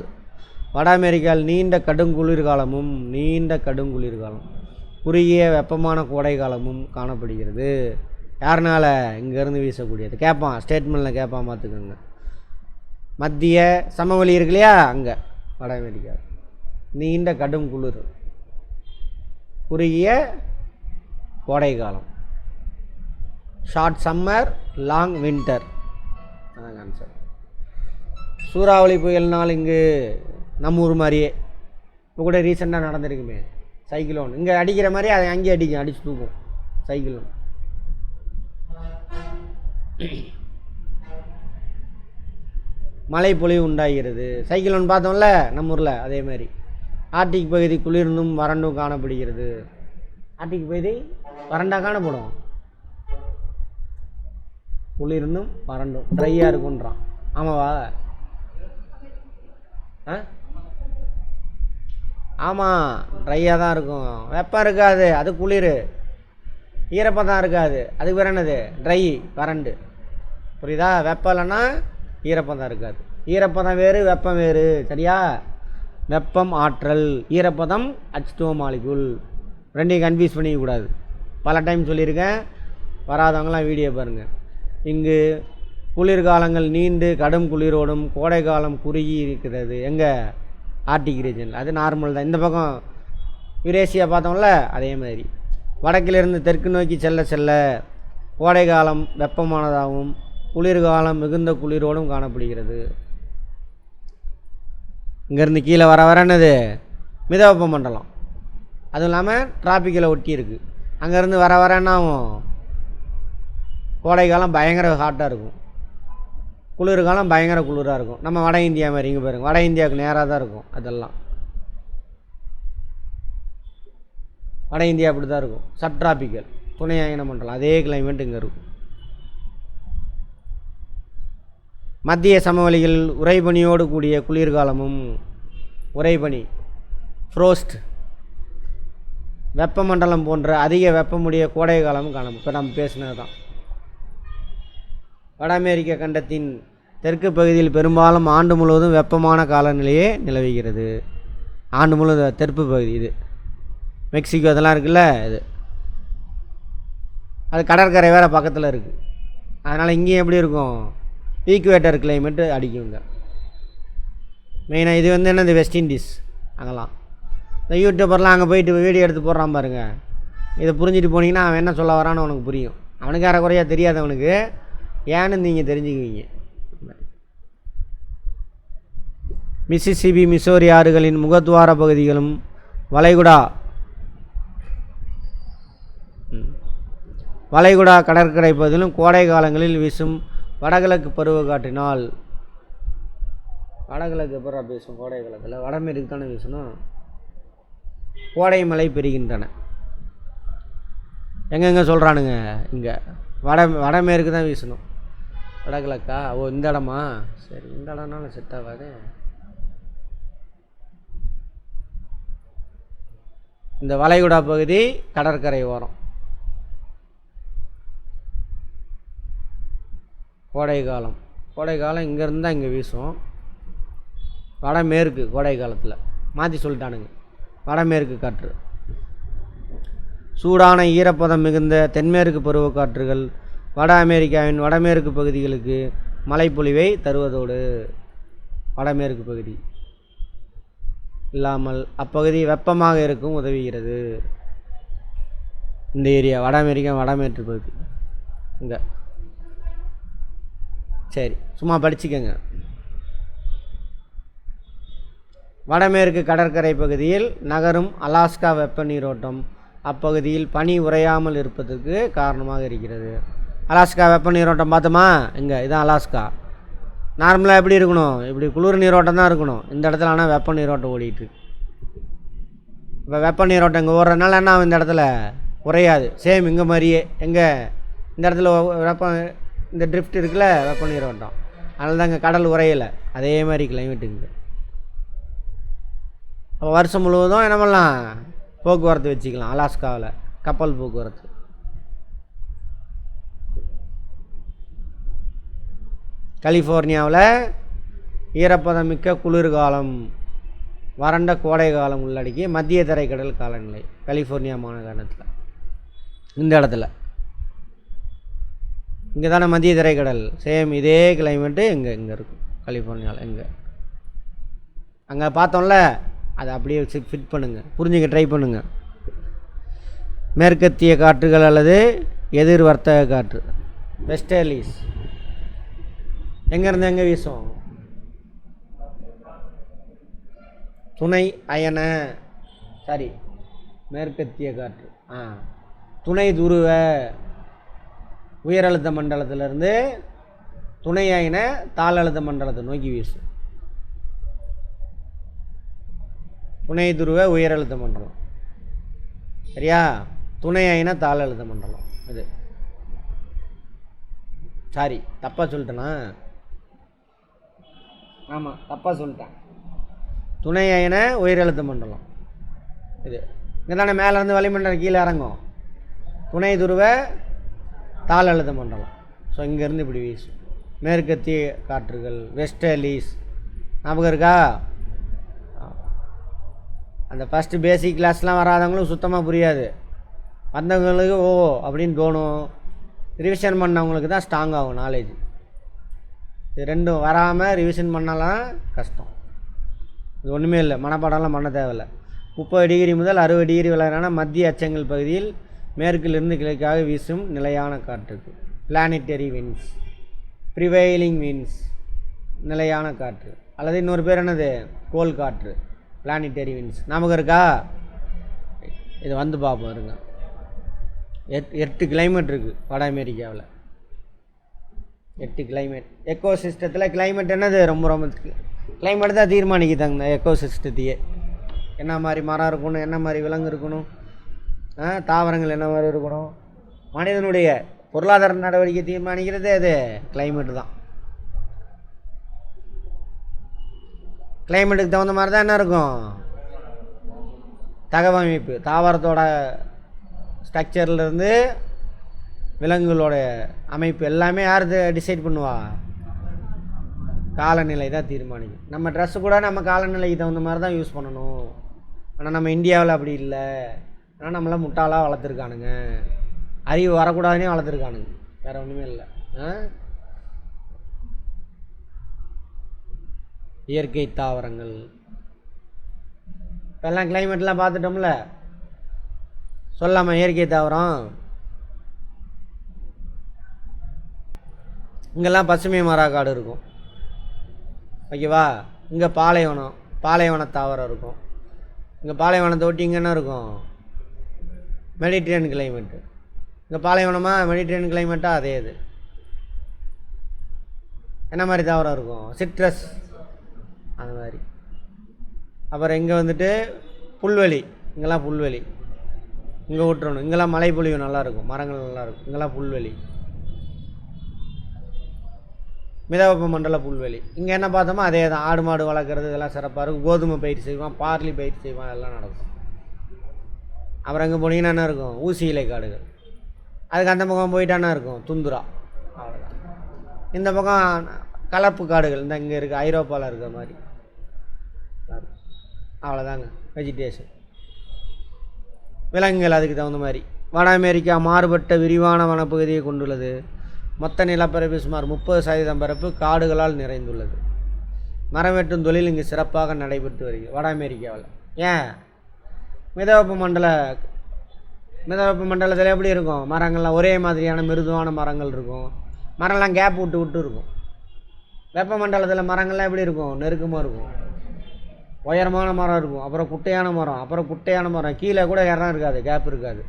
வட அமெரிக்காவில் நீண்ட கடுங்குளிர்காலமும் குறுகிய வெப்பமான கோடை காலமும் காணப்படுகிறது. யாருனால? இங்கேருந்து வீசக்கூடியது. கேட்பான், ஸ்டேட்மெண்ட்டில் கேட்பான், பார்த்துக்கோங்க. மத்திய சமவெளி இருக்கு இல்லையா, அங்கே வட அமெரிக்கா நீண்ட கடும் குளிர், குறுகிய கோடை காலம், ஷார்ட் சம்மர் லாங் வின்டர். அதான் ஆன்சர். சூறாவளி புயல்னால் இங்கு நம்ம ஊர் மாதிரியே இப்போ கூட ரீசெண்டாக நடந்திருக்குமே சைக்ளோன். இங்கே அடிக்கிற மாதிரி அதை அங்கேயே அடிச்சு தூக்கும் சைக்ளோன். மழை பொழிவு உண்டாகிறது. சைக்ளோன் பார்த்தோம்ல நம்ம ஊரில், அதே மாதிரி ஆர்டிக் பகுதி குளிர்ந்தும் வறண்டும் காணப்படுகிறது. ஆர்டிக் பகுதி வறண்டா காணப்படும், குளிர்ந்தும் வறண்டும் ட்ரையாக இருக்குன்றான். ஆமாவா? ஆமாம், ட்ரையாக தான் இருக்கும். வெப்பம் இருக்காது, அது குளிர். ஈரப்பம் தான் இருக்காது, அதுக்கு வேறு என்னது? ட்ரை, வறண்டு. புரியுதா? வெப்பம் இல்லைன்னா ஈரப்பம் தான் இருக்காது. ஈரப்பதம் வேறு, வெப்பம் வேறு. சரியா? வெப்பம் ஆற்றல், ஈரப்பதம் H2O மாலிகுல். ரெண்டையும் கன்ஃபியூஸ் பண்ணிக்கக்கூடாது. பல டைம் சொல்லியிருக்கேன், வராதவங்களாம் வீடியோ பாருங்கள். இங்கு குளிர்காலங்கள் நீண்டு கடும் குளிரோடும் கோடை காலம் குறுகி இருக்கிறது. எங்கே? Arctic region. அது நார்மல் தான். இந்த பக்கம் யுரேசியா பார்த்தோம்ல, அதே மாதிரி வடக்கிலிருந்து தெற்கு நோக்கி செல்ல செல்ல கோடை காலம் வெப்பமானதாகவும் குளிர்காலம் மிகுந்த குளிரோடும் காணப்படுகிறது. இங்கேருந்து கீழே வர என்னது? மித வெப்ப மண்டலம். அதுவும் இல்லாமல் டிராபிக்கில் ஒட்டி இருக்குது. அங்கேருந்து வர என்னாகும்? கோடை காலம் பயங்கர ஹாட்டாக இருக்கும், குளிர்காலம் பயங்கர குளிராக இருக்கும். நம்ம வட இந்தியா மாதிரி இங்கே பாருங்கள், வட இந்தியாவுக்கு நேராக தான் இருக்கும். அதெல்லாம் வட இந்தியா அப்படி தான் இருக்கும். சப்ட்ராபிக்கல் துணை அயன மண்டலம், அதே கிளைமேட் இங்கே இருக்கும். மத்திய சமவெளிகளில் உறைபனியோடு கூடிய குளிர்காலமும் உறைபனி ஃப்ரோஸ்ட் வெப்பமண்டலம் போன்ற அதிக வெப்பமுடைய கோடை காலமும் காணும். இப்போ நம்ம பேசினது தான். வட அமெரிக்க கண்டத்தின் தெற்கு பகுதியில் பெரும்பாலும் ஆண்டு முழுவதும் வெப்பமான காலநிலையே நிலவுகிறது. ஆண்டு முழுவதும் தெற்கு பகுதி இது மெக்சிகோ அதெல்லாம் இருக்குல்ல, இது அது கடற்கரை வேறு பக்கத்தில் இருக்குது. அதனால் இங்கேயும் எப்படி இருக்கும்? ஈக்குவேட்டர் கிளைமேட்டு அடிக்குங்க மெயினாக. இது என்னது? West Indies. அங்கெல்லாம் இந்த யூடியூபர்லாம் அங்கே போயிட்டு வீடியோ எடுத்து போடுறான் பாருங்கள். இதை புரிஞ்சுட்டு போனீங்கன்னா அவன் என்ன சொல்ல வரான்னு உனக்கு புரியும். அவனுக்கு அரை குறையாக தெரியாதவனுக்கு ஏன்னு நீங்கள் தெரிஞ்சுக்குவீங்க. மிசிசிபி மிசோரி ஆறுகளின் முகத்துவார பகுதிகளும் வளைகுடா வளைகுடா கடற்கரை பகுதியிலும் கோடை காலங்களில் வீசும் வடகிழக்கு பருவக்காற்றினால், வடகிழக்கு எப்பறம் வீசும் கோடை காலத்தில்? வடமேற்கு தானே வீசணும். கோடை மழை பெறுகின்றன. எங்கெங்கே சொல்கிறானுங்க? இங்கே வடமேற்கு தான் வீசணும். வடகிழக்கா? ஓ, இந்த இடமா? சரி, இந்த இடம்னாலும் செட் ஆகாது. இந்த வளைகுடா பகுதி கடற்கரை ஓரம். கோடை காலம் இங்கேருந்து தான் இங்கே வீசும். வடமேற்கு கோடை காலத்தில் மாற்றி சொல்லிட்டானுங்க. வடமேற்கு காற்று. சூடான ஈரப்பதம் மிகுந்த தென்மேற்கு பருவக்காற்றுகள் வட அமெரிக்காவின் வடமேற்கு பகுதிகளுக்கு மழைப்பொழிவை தருவதோடு, வடமேற்கு பகுதி இல்லாமல் அப்பகுதி வெப்பமாக இருக்கும் உதவுகிறது. இந்த ஏரியா வட அமெரிக்கா வடமேற்கு பகுதி இங்கே. சரி, சும்மா படிச்சுக்கோங்க. வடமேற்கு கடற்கரை பகுதியில் நகரும் அலாஸ்கா வெப்ப நீரோட்டம் அப்பகுதியில் பனி உறையாமல் இருப்பதற்கு காரணமாக இருக்கிறது. அலாஸ்கா வெப்ப நீரோட்டம் பார்த்தோமா? இங்கே இதான் அலாஸ்கா. நார்மலாக எப்படி இருக்கணும்? இப்படி குளிர் நீரோட்டம் தான் இருக்கணும். இந்த இடத்துல ஆனால் வெப்ப நீரோட்டம் ஓடிட்டு. இப்போ வெப்ப நீரோட்டம் இங்கே ஓடுறதுனால என்ன இந்த இடத்துல உறையாது. சேம் இங்கே மாதிரியே. எங்கே இந்த இடத்துல வெப்பம், இந்த ட்ரிஃப்ட் இருக்குல்ல, வெப்ப நீரோட்டம், அதனால தான் இங்கே கடல் உறையலை. அதே மாதிரி கிளைமேட்டுங்க. அப்போ வருஷம் முழுவதும் என்ன பண்ணலாம்? போக்குவரத்து வச்சுக்கலாம். அலாஸ்காவில் கப்பல் போக்குவரத்து. கலிஃபோர்னியாவில் ஈரப்பதம் மிக்க குளிர்காலம், வறண்ட கோடை காலம் உள்ளடக்கிய மத்திய தரைக்கடல் காலநிலை கலிஃபோர்னியா மாகாணத்தில். இந்த இடத்துல இங்கே தானே மத்திய தரைக்கடல். சேம் இதே கிளைமேட்டு இங்கே இருக்கும் கலிஃபோர்னியாவில். இங்கே அங்கே பார்த்தோம்ல, அதை அப்படியே ஃபிட் பண்ணுங்கள், புரிஞ்சுக்க ட்ரை பண்ணுங்கள். மேற்கத்திய காற்றுகள் அல்லது எதிர் வர்த்தக காற்று வெஸ்டர்லீஸ் எங்கேருந்து எங்கே வீசும்? துணை அயன மேற்கத்திய காற்று துணை துருவ உயரழுத்த மண்டலத்திலிருந்து துணை அயன தாழழுத்த மண்டலத்தை நோக்கி வீசும். துணை துருவ உயரழுத்த மண்டலம், சரியா? துணை அயன தாழழுத்த மண்டலம். இது தப்பாக சொல்லிட்டேனா? ஆமாம், தப்பாக சொல்லிட்டேன். துணை அயன உயரழுத்த மண்டலம் இது. இங்கே தானே மேலேருந்து வளிமண்டலம் கீழே இறங்கும். துணை துருவ தாழழுத்த மண்டலம். ஸோ இங்கேருந்து இப்படி வீசும் மேற்கத்திய காற்றுகள் வெஸ்டர்லீஸ். ஞாபகம் இருக்கா? அந்த ஃபஸ்ட்டு பேசிக் கிளாஸ்லாம் வராதவங்களும் சுத்தமாக புரியாது. வந்தவங்களுக்கு ஓ அப்படின்னு தோணும். ரிவிஷன் பண்ணவங்களுக்கு தான் ஸ்ட்ராங் ஆகும் நாலேஜ். இது ரெண்டும் வராமல் ரிவிஷன் பண்ணலாம் கஷ்டம். இது ஒன்றுமே இல்லை, மனப்பாடம்லாம் பண்ண தேவையில்லை. 30 டிகிரி முதல் 60 டிகிரி வரையிலான மத்திய அச்சங்கள் பகுதியில் மேற்கிலிருந்து கிழக்காக வீசும் நிலையான காற்றுக்கு பிளானிட்டரி விண்ட்ஸ், ப்ரிவைலிங் விண்ட்ஸ், நிலையான காற்று. அல்லது இன்னொரு பேர் என்னது? கோள் காற்று, பிளானிட்டரி விண்ட்ஸ். நமக்கு இருக்கா? இது வந்து பார்ப்போம் இருங்க. 8 கிளைமேட் இருக்குது வட அமெரிக்காவில். 8 கிளைமேட். எக்கோ சிஸ்டத்தில் கிளைமேட் என்னது? ரொம்ப கிளைமேட் தான் தீர்மானிக்குதாங்க இந்த எக்கோ சிஸ்டத்தையே. என்ன மாதிரி மரம் இருக்கணும், என்ன மாதிரி விலங்கு இருக்கணும், தாவரங்கள் என்ன மாதிரி இருக்கணும். மனிதனுடைய பொருளாதார நடவடிக்கை தீர்மானிக்கிறது அது கிளைமேட்டு தான். கிளைமேட்டுக்கு தகுந்த மாதிரி தான் என்ன இருக்கும்? தகவமைப்பு, தாவரத்தோட ஸ்ட்ரக்சர்லேருந்து விலங்குகளோட அமைப்பு எல்லாமே யார் டிசைட் பண்ணுவா? காலநிலை தான் தீர்மானிக்கும். நம்ம ட்ரெஸ்ஸு கூட நம்ம காலநிலைக்கு தகுந்த மாதிரி தான் யூஸ் பண்ணணும். ஆனால் நம்ம இந்தியாவில் அப்படி இல்லை. ஆனால் நம்மளாம் முட்டாளாக வளர்த்துருக்கானுங்க, அறிவு வரக்கூடாதுன்னே வளர்த்துருக்கானுங்க, வேறு ஒன்றுமே இல்லை. இயற்கை தாவரங்கள் இப்போல்லாம் கிளைமேட்லாம் பார்த்துட்டோம்ல, சொல்லாமல் இயற்கை தாவரம். இங்கெல்லாம் பசுமை மரக்காடு இருக்கும், ஓகேவா? இங்கே பாலைவன தாவரம் இருக்கும். இங்கே பாலைவனத்தை ஒட்டி இங்கே என்ன இருக்கும்? Mediterranean climate. இங்கே பாலைவனமாக மெடிட்ரேனியன் கிளைமேட்டாக அதே இது. என்ன மாதிரி தாவரம் இருக்கும்? சிட்ரஸ் அந்த மாதிரி. அப்புறம் இங்கே வந்துட்டு புல்வெளி, இங்கெல்லாம் புல்வெளி. இங்கே விட்டுறணும், இங்கெல்லாம் மழை பொழிவு நல்லாயிருக்கும், மரங்கள் நல்லாயிருக்கும். இங்கெல்லாம் புல்வெளி, மிதவெப்ப மண்டல புல்வெளி. இங்கே என்ன பார்த்தோமோ அதே தான். ஆடு மாடு வளர்க்குறது இதெல்லாம் சிறப்பாக இருக்கும். கோதுமை பயிர் செய்வான், பார்லி பயிர் செய்வான், எல்லாம் நடக்கும். அப்புறம் அங்கே போனீங்கன்னா என்ன இருக்கும்? ஊசி இலை காடுகள். அதுக்கு அந்த பக்கம் போயிட்டானா இருக்கும் துந்துரா. அவ்வளோதான். இந்த பக்கம் கலப்பு காடுகள், இந்த இங்கே இருக்குது, ஐரோப்பாவில் இருக்கிற மாதிரி. அவ்வளோதாங்க வெஜிடேஷன். விலங்குகள் அதுக்கு தகுந்த மாதிரி. வட அமெரிக்கா மாறுபட்ட விரிவான வனப்பகுதியை கொண்டுள்ளது. மொத்த நிலப்பரப்பு சுமார் 30% பரப்பு காடுகளால் நிறைந்துள்ளது. மரம் வெட்டும் தொழில் இங்கு சிறப்பாக நடைபெற்று வருகிறது வட அமெரிக்காவில். ஏன்? மிதவெப்ப மண்டலத்தில் எப்படி இருக்கும்? மரங்கள்லாம் ஒரே மாதிரியான மிருதுவான மரங்கள் இருக்கும். மரம்லாம் கேப் விட்டு விட்டு இருக்கும். வெப்பமண்டலத்தில் மரங்கள்லாம் எப்படி இருக்கும்? நெருக்கமாக இருக்கும். உயரமான மரம் இருக்கும், அப்புறம் குட்டையான மரம், கீழே கூட இடம் இருக்காது, கேப் இருக்காது.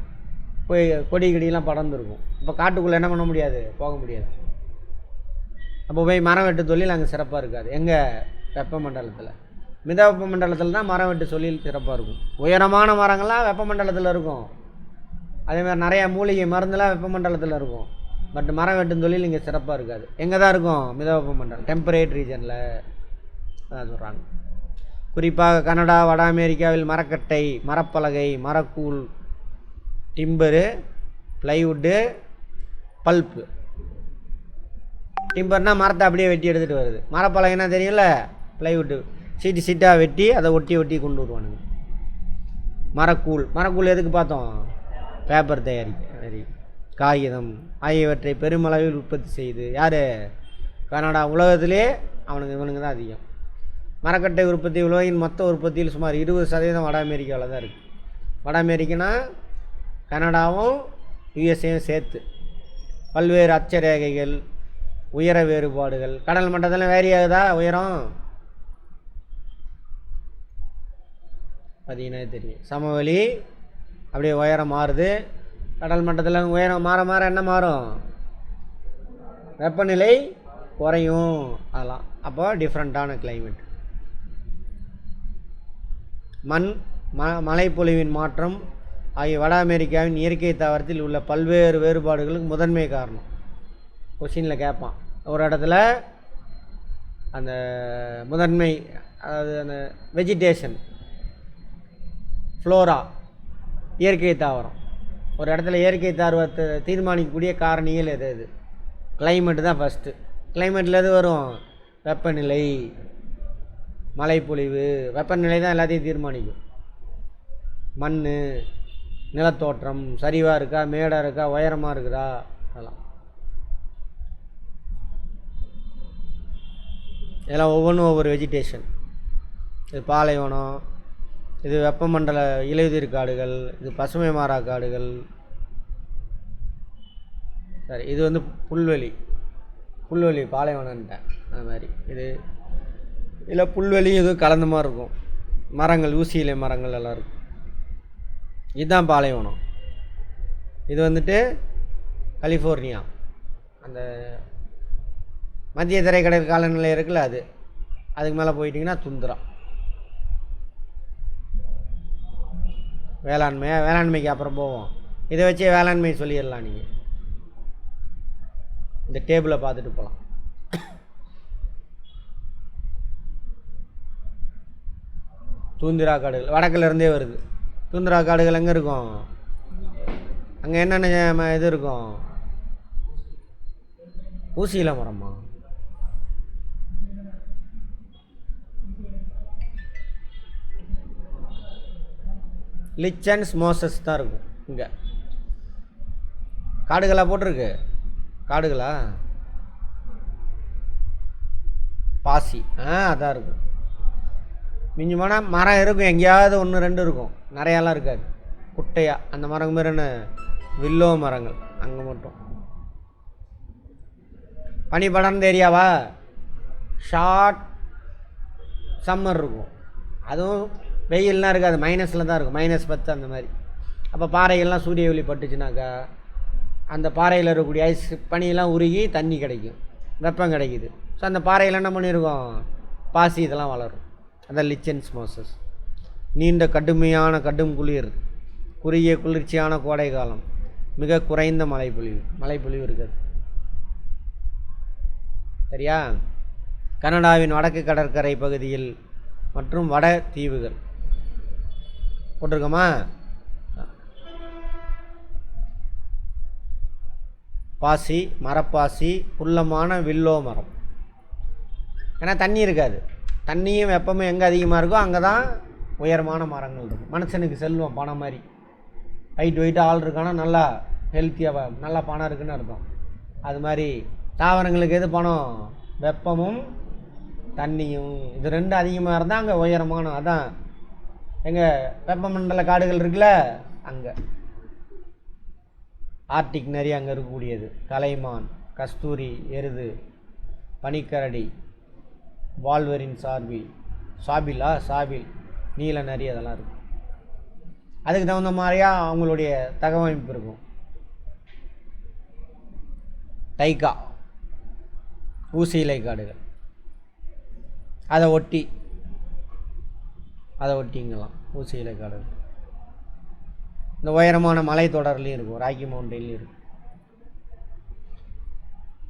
போய் கொடி கிடியெல்லாம் படர்ந்துருக்கும். இப்போ காட்டுக்குள்ளே என்ன பண்ண முடியாது? போக முடியாது. அப்போ போய் மரம் வெட்டு தொழில் அங்கே சிறப்பாக இருக்காது. எங்கே? வெப்பமண்டலத்தில். மிதவெப்ப மண்டலத்தில் தான் மரம் வெட்டு தொழில் சிறப்பாக இருக்கும். உயரமான மரங்கள்லாம் வெப்பமண்டலத்தில் இருக்கும். அதேமாதிரி நிறையா மூலிகை மருந்துலாம் வெப்பமண்டலத்தில் இருக்கும். பட் மரம் வெட்டும் தொழில் இங்கே சிறப்பாக இருக்காது. எங்கே தான் இருக்கும்? மிதவெப்ப மண்டலம், டெம்பரேட் ரீஜனில் அதான் சொல்கிறாங்க. குறிப்பாக கனடா, வட அமெரிக்காவில் மரக்கட்டை, மரப்பலகை, மரக்கூழ், டிம்பரு, ப்ளைவுட்டு, பல்ப்பு. டிம்பர்னால் மரத்தை அப்படியே வெட்டி எடுத்துகிட்டு வருது. மரப்பலகைன்னா தெரியல, ப்ளைவுட்டு சீட்டாக வெட்டி அதை ஒட்டி கொண்டு வருவானுங்க. மரக்கூழ் எதுக்கு பார்த்தோம்? பேப்பர் தயாரிக்க, காகிதம் ஆகியவற்றை பெருமளவில் உற்பத்தி செய்து. யார்? கனடா. உலகத்திலே இவனுங்க தான் அதிகம். மரக்கட்டை உற்பத்தி உலகின் மொத்த உற்பத்தியில் சுமார் 20% வட அமெரிக்காவில் தான் இருக்குது. வட அமெரிக்கனா கனடாவும் யுஎஸ்ஏயும் சேர்த்து. பல்வேறு அட்சரேகைகள், உயர வேறுபாடுகள். கடல் மட்டத்தில் வேரி ஆகுதா உயரம்? பார்த்தீங்கன்னா தெரியும். சமவெளி அப்படியே உயரம் மாறுது. கடல் மட்டத்தில் உயரம் மாற என்ன மாறும்? வெப்பநிலை குறையும். அதெல்லாம் அப்போ டிஃப்ரெண்ட்டான கிளைமேட். மழைப்பொழிவின் மாற்றம் ஆகிய வட அமெரிக்காவின் இயற்கை தாவரத்தில் உள்ள பல்வேறு வேறுபாடுகளுக்கு முதன்மை காரணம். கொஸ்டினில் கேட்பான் ஒரு இடத்துல. அந்த முதன்மை, அதாவது அந்த வெஜிடேஷன், ஃப்ளோரா, இயற்கை தாவரம். ஒரு இடத்துல இயற்கை தாவரத்தை தீர்மானிக்கக்கூடிய காரணிகள் எது? கிளைமேட்டு தான் ஃபஸ்ட்டு. கிளைமேட்டில் எது வரும்? வெப்பநிலை, மழைப்பொழிவு. வெப்பநிலை தான் எல்லாத்தையும் தீர்மானிக்கும். மண், நிலத்தோற்றம், சரிவாக இருக்கா, மேடாக இருக்கா, உயரமாக இருக்குதா, அதெல்லாம். இதெல்லாம் ஒவ்வொன்றும் ஒவ்வொரு வெஜிடேஷன். இது பாலைவனம், இது வெப்பமண்டல இலையுதிர் காடுகள், இது பசுமை மாறா காடுகள். சரி, இது வந்து புல்வெளி பாலைவனன்ட்டேன். அது மாதிரி இதில் புல்வெளி எதுவும் கலந்த மாதிரி இருக்கும். மரங்கள், ஊசி இலை மரங்கள் எல்லாம் இருக்கும். இதுதான் பாலைவனம். இது வந்துட்டு கலிஃபோர்னியா, அந்த மத்திய தரைக்கடல் காலநிலை இருக்குல்ல, அதுக்கு மேலே போயிட்டிங்கன்னா துந்துரா. வேளாண்மைக்கு அப்புறம் போவோம். இதை வச்சே வேளாண்மை சொல்லிடலாம். நீங்கள் இந்த டேபிளை பார்த்துட்டு போகலாம். தூந்திரா காடுகள் வடக்கில் இருந்தே வருது. தூந்திரா காடுகள் எங்கே இருக்கும்? அங்கே என்னென்ன இது இருக்கும்? ஊசியில மரமா? லிச்சன்ஸ் மோசஸ் தான் இருக்கும். இங்கே காடுகளாக போட்டிருக்கு. காடுகளா? பாசி. அதான் இருக்கும். மிஞ்சி போனால் மரம் இருக்கும், எங்கேயாவது 1-2 இருக்கும், நிறையாலாம் இருக்காது. குட்டையாக அந்த மரம் மாரின்னு வில்லோ மரங்கள் அங்கே மட்டும். பனி படர்ந்த ஏரியாவா? ஷார்ட் சம்மர் இருக்கும். அதுவும் வெயில்லாம் இருக்காது, மைனஸில் தான் இருக்கும், -10 அந்த மாதிரி. அப்போ பாறைகள்லாம் சூரிய ஒளி பட்டுச்சுனாக்கா அந்த பாறையில் இருக்கக்கூடிய ஐஸ் பனியெல்லாம் உருகி தண்ணி கிடைக்கும், வெப்பம் கிடைக்குது. ஸோ அந்த பாறையில் என்ன பண்ணியிருக்கோம், பாசி இதெல்லாம் வளரும். அதான் லிச்சன்ஸ் மோசஸ். நீண்ட கடுமையான கடும் குளிர், குறுகிய குளிர்ச்சியான கோடை காலம், மிக குறைந்த மழைப்பொழிவு இருக்காது. சரியா? கனடாவின் வடக்கு கடற்கரை பகுதியில் மற்றும் வட தீவுகள் போட்டிருக்கோமா? பாசி, மரப்பாசி, குள்ளமான வில்லோ மரம். ஏன்னா தண்ணி இருக்காது, தண்ணியும் வெப்பமும் எங்கே அதிகமாக இருக்கோ அங்கே தான் உயரமான மரங்கள் இருக்கும். மனுஷனுக்கு செல்வம் பணம் மாதிரி, வெயிட்டாக ஆள் இருக்கானா நல்லா ஹெல்த்தியாக நல்லா பணம் இருக்குன்னு அர்த்தம். அது மாதிரி தாவரங்களுக்கு எது பணம், வெப்பமும் தண்ணியும். இது ரெண்டும் அதிகமாக இருந்தால் அங்கே உயரமான, அதான் எங்கள் வெப்பமண்டல காடுகள் இருக்குல்ல அங்கே. ஆர்டிக் நிறைய அங்கே இருக்கக்கூடியது. கலைமான், கஸ்தூரி எருது, பனிக்கரடி, வால்வரின் சாபில், நீல நரி, அதெல்லாம் இருக்கும். அதுக்கு தகுந்த மாதிரியா அவங்களுடைய தகவமைப்பு இருக்கும். டைக்கா ஊசி இலை காடுகள், அதை ஒட்டிங்கலாம் ஊசி இலை காடுகள். இந்த உயரமான மலை தொடர்லையும் இருக்கும், ராக்கி மவுண்டன்லையும் இருக்கும்.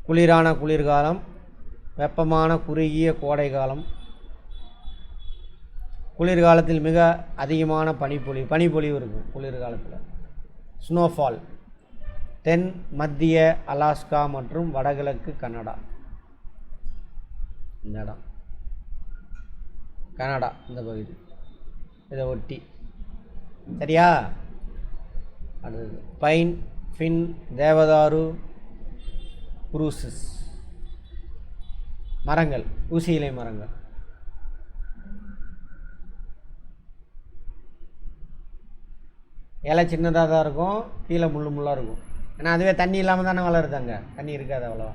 குளிரான குளிர்காலம், வெப்பமான குறுகிய கோடை காலம். குளிர்காலத்தில் மிக அதிகமான பனிப்பொழிவு இருக்கும். குளிர்காலத்தில் ஸ்னோஃபால். தென் மத்திய அலாஸ்கா மற்றும் வடகிழக்கு கனடா. இந்த இடம் கனடா, இந்த பகுதி இதை ஒட்டி. சரியா? அடுத்தது பைன், ஃபின், தேவதாரு, புரூசஸ் மரங்கள், ஊசி இலை மரங்கள். இலை சின்னதாக தான் இருக்கும், கீழே முள்ளாக இருக்கும். ஏன்னா அதுவே தண்ணி இல்லாமல் தானே வளருது, அங்கே தண்ணி இருக்காது அவ்வளோவா.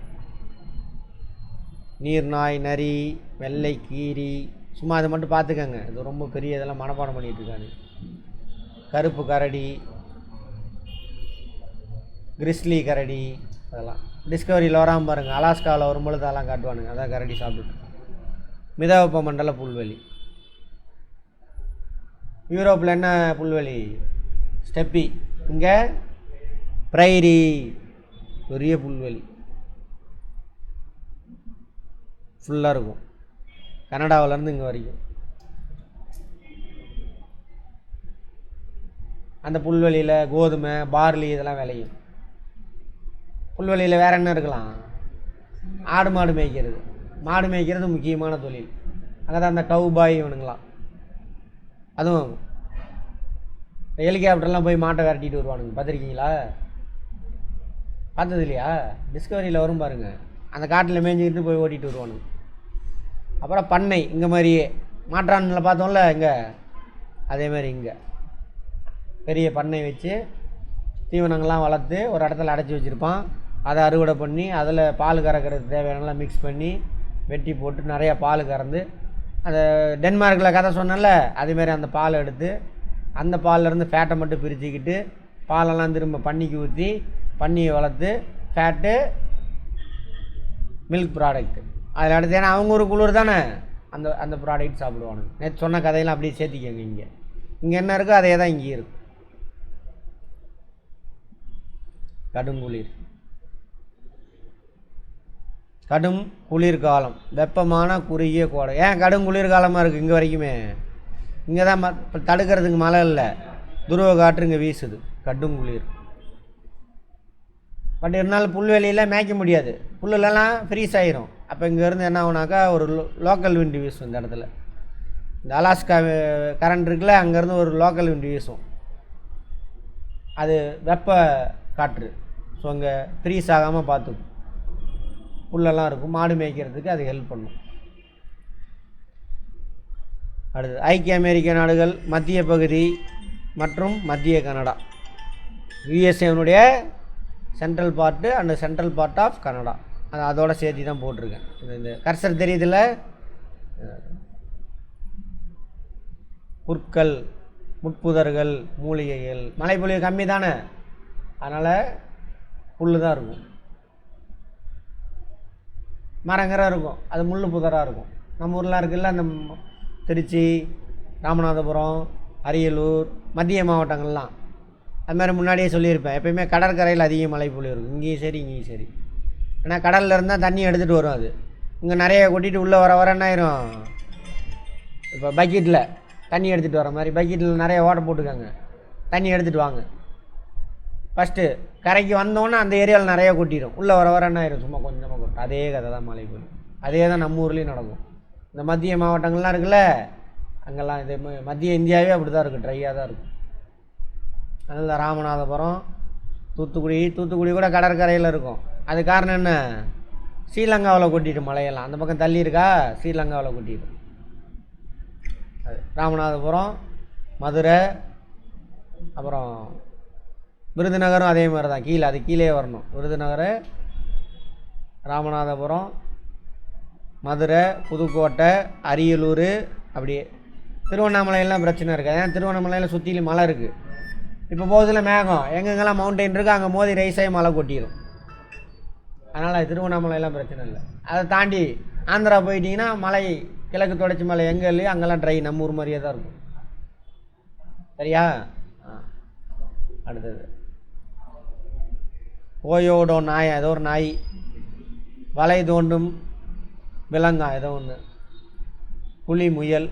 நீர்நாய், நரி, வெள்ளை கீரி, சும்மா அதை மட்டும் பார்த்துக்கங்க, இது ரொம்ப பெரிய இதெல்லாம் மனப்பாடம் பண்ணிகிட்டு இருக்காரு. கருப்பு கரடி, கிறிஸ்லி கரடி, அதெல்லாம் டிஸ்கவரியில் வராமல் பாருங்கள். அலாஸ்காவில் வரும்பொழுது அதெல்லாம் காட்டுவானுங்க, அதான் கரடி சாப்பிட்டுட்டு. மிதவெப்ப மண்டல புல்வெளி. யூரோப்பில் என்ன புல்வெளி, ஸ்டெப்பி. இங்கே பிரைரி, பெரிய புல்வெளி ஃபுல்லாக இருக்கும், கனடாவிலேருந்து இங்கே வரைக்கும். அந்த புல்வெளியில் கோதுமை, பார்லி இதெல்லாம் விளையும். புல்வெளியில் வேறு என்ன இருக்கலாம், ஆடு மாடு மேய்க்கிறது முக்கியமான தொழில். அங்கே தான் அந்த கவுபாய் இவனுங்களாம். அதுவும் ஹெலிகாப்டர்லாம் போய் மாட்டை விரட்டிட்டு வருவானுங்க, பார்த்துருக்கீங்களா? பார்த்தது இல்லையா? டிஸ்கவரியில் வரும் பாருங்கள், அந்த காட்டில் மேய்ஞ்சிக்கிட்டு போய் ஓட்டிகிட்டு வருவானுங்க. அப்புறம் பண்ணை, இங்கே மாதிரியே மாற்றானில் பார்த்தோம்ல இங்கே, அதே மாதிரி இங்கே பெரிய பண்ணை வச்சு தீவனங்கள்லாம் வளர்த்து ஒரு இடத்துல அடைச்சி வச்சுருப்பான். அதை அறுவடை பண்ணி அதில் பால் கறக்கிறதுக்கு தேவையானலாம் மிக்ஸ் பண்ணி வெட்டி போட்டு நிறையா பால் கறந்து, அந்த டென்மார்க்கில் கதை சொன்னல அதேமாரி அந்த பால் எடுத்து அந்த பால்லேருந்து ஃபேட்டை மட்டும் பிரிச்சுக்கிட்டு பாலெல்லாம் திரும்ப பண்ணிக்கு ஊற்றி பண்ணியை வளர்த்து ஃபேட்டு மில்க் ப்ராடக்ட்டு அதில் அடுத்து. ஏன்னா அவங்க ஒரு குளிர் தானே, அந்த ப்ராடக்ட் சாப்பிடுவானுங்க. நேற்று சொன்ன கதையெல்லாம் அப்படியே சேர்த்திக்கங்க. இங்கே என்ன இருக்கோ அதே தான் இங்கேயும் இருக்கும். கடும் குளிர்காலம், வெப்பமான குறுகிய கோடை. ஏன் கடும் குளிர்காலமாக இருக்குது இங்கே வரைக்குமே? இங்கே தான் தடுக்கிறதுக்கு மழை இல்லை, துருவ காற்று இங்கே வீசுது, கடும் குளிர். பட் இருந்தாலும் புல்வெளியில் மேய்க்க முடியாது, புல்லெல்லாம் ஃப்ரீஸ் ஆகிரும். அப்போ இங்கேருந்து என்ன ஆகுனாக்கா ஒரு லோக்கல் விண்டு வீசும். இந்த இடத்துல இந்த அலாஸ்கா கரண்ட் இருக்குல்ல, அங்கேருந்து ஒரு லோக்கல் விண்டு வீசும், அது வெப்ப காற்று. ஸோ அங்கே ஃப்ரீஸ் ஆகாமல் பார்த்துக்கும். புல்லெல்லாம் இருக்கும், மாடு மேய்க்கிறதுக்கு அது ஹெல்ப் பண்ணும். அடுத்து ஐக்கிய அமெரிக்க நாடுகள், மத்திய பகுதி மற்றும் மத்திய கனடா. யுஎஸ்ஏனுடைய central part and central part of Canada, அது அதோட சேர்த்து தான் போட்டிருக்கேன். இந்த கர்சர் தெரியுதுல்ல, புற்கள், முட்புதர்கள், மூலிகைகள். மழைப்பொழிவு கம்மி தானே, அதனால் புல் தான் இருக்கும், மரங்கரை இருக்கும், அது முள் புதராக இருக்கும். நம்ம ஊர்லாம் இருக்குல்ல, அந்த திருச்சி, ராமநாதபுரம், அரியலூர், மத்திய மாவட்டங்கள்லாம் அது மாதிரி முன்னாடியே சொல்லியிருப்பேன். எப்பயுமே கடற்கரையில் அதிக மழை பொழிவு இருக்கும், இங்கேயும் சரி இங்கேயும் சரி. ஏன்னா கடலில் இருந்தால் தண்ணி எடுத்துகிட்டு வரும். அது இங்கே நிறைய கொட்டிட்டு உள்ளே வர வர என்ன ஆயிரும், இப்போ பக்கெட்டில் தண்ணி எடுத்துகிட்டு வர மாதிரி பக்கெட்டில் நிறைய ஓட்டை போட்டுக்காங்க, தண்ணி எடுத்துகிட்டு வாங்க. ஃபஸ்ட்டு கரைக்கு வந்தோன்னே அந்த ஏரியாவில் நிறையா கொட்டிடும், உள்ளே வர வர என்ன ஆயிரும், சும்மா கொஞ்சமாக கொட்டும். அதே கதை தான் மழை பொழிவு. அதே தான் நம்ம ஊர்லேயும் நடக்கும். இந்த மத்திய மாவட்டங்கள்லாம் இருக்குல்ல, அங்கெல்லாம் இது மத்திய இந்தியாவே அப்படி தான் இருக்கும், ட்ரையாக தான் இருக்கும். அதனால் ராமநாதபுரம், தூத்துக்குடி கூட கடற்கரையில் இருக்கும். அது காரணம் என்ன, ஸ்ரீலங்காவில் கொட்டிடும் மழையெல்லாம். அந்த பக்கம் தள்ளி இருக்கா, ஸ்ரீலங்காவில் கொட்டிடும். அது ராமநாதபுரம், மதுரை, அப்புறம் விருதுநகரும் அதே மாதிரி தான். கீழே அது கீழே வரணும். விருதுநகர், ராமநாதபுரம், மதுரை, புதுக்கோட்டை, அரியலூர், அப்படியே திருவண்ணாமலையெல்லாம் பிரச்சனை இருக்காது. ஏன்னா திருவண்ணாமலையில் சுற்றிலும் மலை இருக்குது. இப்போ போதில் மேகம் எங்கெங்கெல்லாம் மவுண்டெயின் இருக்குது அங்கே மோதி ரைஸாகி மழை கொட்டிடும். அதனால் திருவண்ணாமலையெல்லாம் பிரச்சனை இல்லை. அதை தாண்டி ஆந்திரா போயிட்டிங்கன்னா மலை, கிழக்கு தொடர்ச்சி மலை எங்கே இல்லையோ அங்கெல்லாம் ட்ரை, நம்ம ஊர் மாதிரியே தான் இருக்கும். சரியா? அடுத்தது ஓயோடோ நாய், ஏதோ ஒரு நாய், வலை தோண்டும் விலங்கா ஏதோ ஒன்று, புலி, முயல்,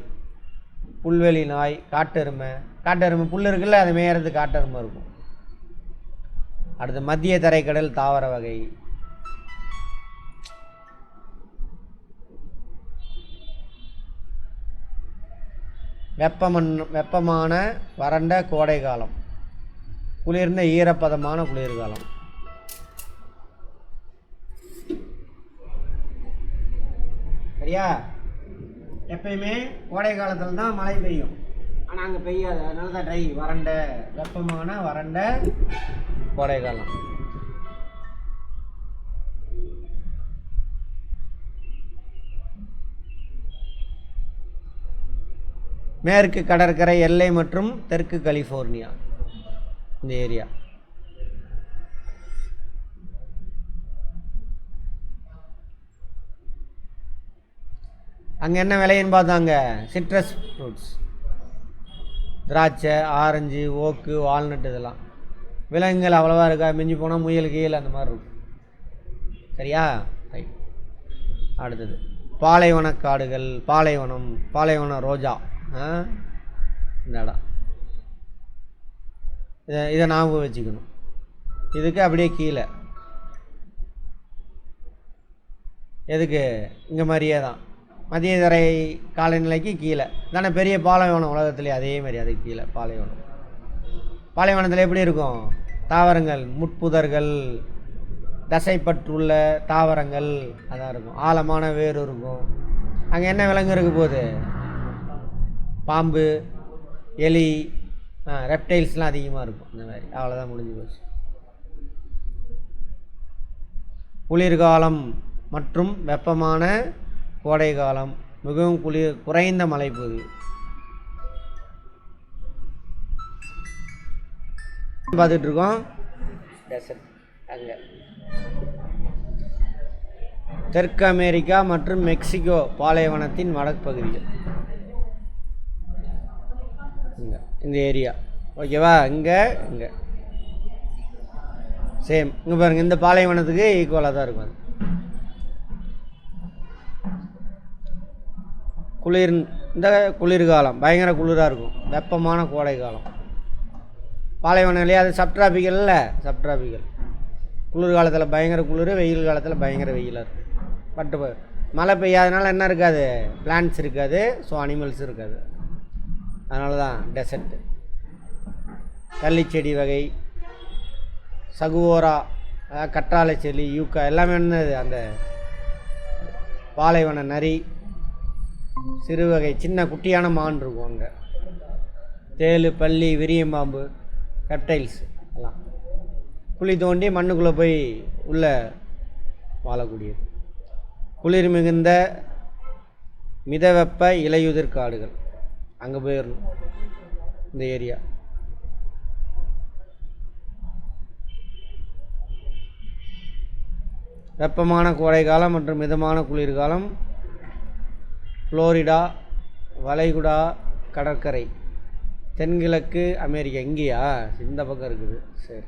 புல்வெளி நாய், காட்டெருமை புல் இருக்குல்ல, அது மேயறது காட்டெருமை இருக்கும். அடுத்து மத்திய தரைக்கடல் தாவர வகை, வெப்பமான வறண்ட கோடை காலம், குளிர்ந்த ஈரப்பதமான குளிர்காலம். சரியா? எப்பயுமே கோடை காலத்தில் தான் மழை பெய்யும், ஆனால் அங்கே பெய்யாது. அதனால தான் ட்ரை, வறண்ட, வெப்பமான வறண்ட கோடை காலம். மேற்கு கடற்கரை எல்லை மற்றும் தெற்கு கலிஃபோர்னியா, இந்த ஏரியா. அங்கே என்ன விலைன்னு பார்த்தாங்க, சிட்ரஸ் ஃப்ரூட்ஸ், திராட்சை, ஆரஞ்சு, ஓக்கு, வால்நட், இதெல்லாம். விலங்குகள் அவ்வளோவா இருக்கா, மிஞ்சி போனால் முயல், கீழ் அந்த மாதிரி இருக்கும். சரியா? ரைட். அடுத்தது பாலைவன காடுகள், பாலைவன ரோஜா, இந்த இடம். இதை ஞாபகம் வச்சுக்கணும். இதுக்கு அப்படியே கீழே எதுக்கு, இங்கே மாதிரியே தான் மத்திய தரை காலநிலைக்கு கீழே தானே பெரிய பாலைவனம் உலகத்துலேயே, அதே மாதிரி அதுக்கு கீழே பாலைவனம். பாலைவனத்தில் எப்படி இருக்கும், தாவரங்கள், முட்புதர்கள், தசைப்பற்றுள்ள தாவரங்கள் அதான் இருக்கும். ஆழமான வேர் இருக்கும். அங்கே என்ன விலங்கு இருக்க போகுது, பாம்பு, எலி, ரெப்டைல்ஸ்லாம் அதிகமாக இருக்கும். இந்த மாதிரி அவ்வளோதான், முடிஞ்சு போச்சு. குளிர்காலம் மற்றும் வெப்பமான கோடை காலம், மிகவும் குறைந்த மழைப்பொழிவு. பார்த்துட்டு இருக்கோம் டெசர்ட். அங்கே தெற்கு அமெரிக்கா மற்றும் மெக்சிகோ பாலைவனத்தின் வடக்கு பகுதிகள், இங்கே இந்த ஏரியா. ஓகேவா? இங்கே சேம். இங்கே பாருங்கள், இந்த பாலைவனத்துக்கு ஈக்குவலாக தான் இருக்கும். அது இந்த குளிர்காலம் பயங்கர குளிராக இருக்கும், வெப்பமான கோடை காலம். பாலைவனம் இல்லையா, அது சப்ட்ராபிக்கல்ல, சப்ட்ராபிக்கல். குளிர்காலத்தில் பயங்கர குளிர், வெயில் காலத்தில் பயங்கர வெயிலாக இருக்கும். பட்டு மழை பெய்யாதனால என்ன இருக்காது, பிளான்ட்ஸ் இருக்காது, ஸோ அனிமல்ஸ் இருக்காது. அதனால தான் டெசர்ட். கள்ளிச்செடி வகை, சகுவோரா, கற்றாழை செடி, யூக்கா, எல்லாமே என்னது, அந்த பாலைவன நரி, சிறு வகை சின்ன குட்டியான மான் இருக்கும் அங்கே, தேள், பல்லி, விரியம்பாம்பு, ரெப்டைல்ஸ் எல்லாம் குழி தோண்டி மண்ணுக்குள்ளே போய் உள்ளே வாழக்கூடியது. குளிர் மிகுந்த மிதவெப்ப இலையுதிர் காடுகள், அங்கே போயிடணும் இந்த ஏரியா. வெப்பமான கோடைக்காலம் மற்றும் மிதமான குளிர்காலம். ஃப்ளோரிடா வளைகுடா கடற்கரை. தென்கிழக்கு அமெரிக்கா. இங்கேயா? இந்த பக்கம் இருக்குது. சரி,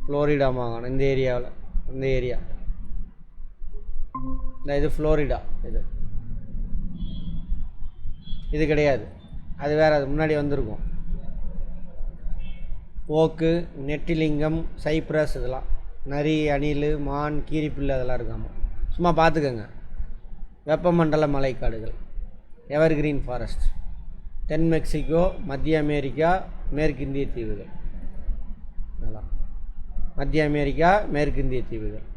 ஃப்ளோரிடா மாகாணம் இந்த ஏரியாவில். இந்த ஏரியா இது ஃப்ளோரிடா. இது கிடையாது, அது வேறு, அது முன்னாடி வந்திருக்கும். ஓக்கு, நெட்டிலிங்கம், சைப்ரஸ், இதெல்லாம் நரி, அணில், மான், கீரிப்பிள்ளை அதெல்லாம் இருக்காம. சும்மா பார்த்துக்கோங்க. வெப்பமண்டல மலைக்காடுகள், எவர்கிரீன் ஃபாரஸ்ட். தென் மெக்சிகோ, மத்திய அமெரிக்கா, மேற்கிந்திய தீவுகள். இதெல்லாம் மத்திய அமெரிக்கா, மேற்கிந்திய தீவுகள்.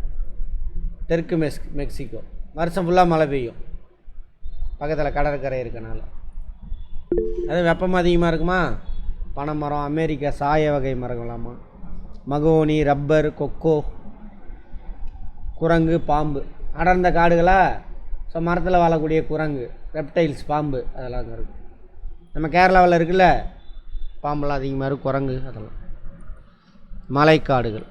தெற்கு மெக்சிகோ வருஷம் ஃபுல்லாக மழை பெய்யும், பக்கத்தில் கடற்கரை இருக்கனால. அது வெப்பம் அதிகமாக இருக்குமா. பனைமரம், அமெரிக்கா சாய வகை மரங்களாமா, மகோனி, ரப்பர், கொக்கோ, குரங்கு, பாம்பு. அடர்ந்த காடுகளா. ஸோ மரத்தில் வாழக்கூடிய குரங்கு, ரெப்டைல்ஸ், பாம்பு அதெல்லாம் அங்கே இருக்கும். நம்ம கேரளாவில் இருக்குல்ல, பாம்பெல்லாம் அதிகமாக இருக்கும், குரங்கு அதெல்லாம். மலைக்காடுகள்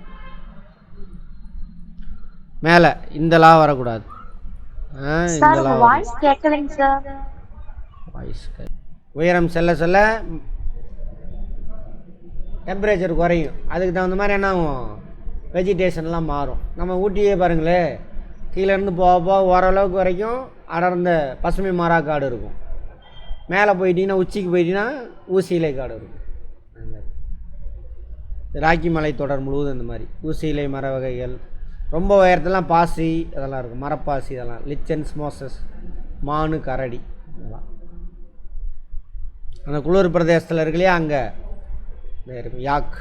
மேலே இந்தலாம் வரக்கூடாது. உயரம் செல்ல செல்ல டெம்பரேச்சர் குறையும். அதுக்கு தகுந்த மாதிரி என்ன ஆகும், வெஜிடேஷன்லாம் மாறும். நம்ம ஊட்டியே பாருங்களேன், கீழேருந்து போக போக ஓரளவுக்கு வரைக்கும் அடர்ந்த பசுமை மரக்காடு இருக்கும். மேலே போயிட்டீங்கன்னா, உச்சிக்கு போயிட்டீங்கன்னா ஊசி இலை காடு இருக்கும். ராக்கி மலை தொடர் முழுவதும் இந்த மாதிரி ஊசி இலை மர வகைகள். ரொம்ப உயரத்துலாம் பாசி அதெல்லாம் இருக்கும், மரப்பாசி இதெல்லாம். லிச்சன்ஸ், மோசஸ், மானு, கரடி இதெல்லாம் அந்த குளிர் பிரதேசத்தில் இருக்கு இல்லையா, அங்கே இருக்கும். யாக்,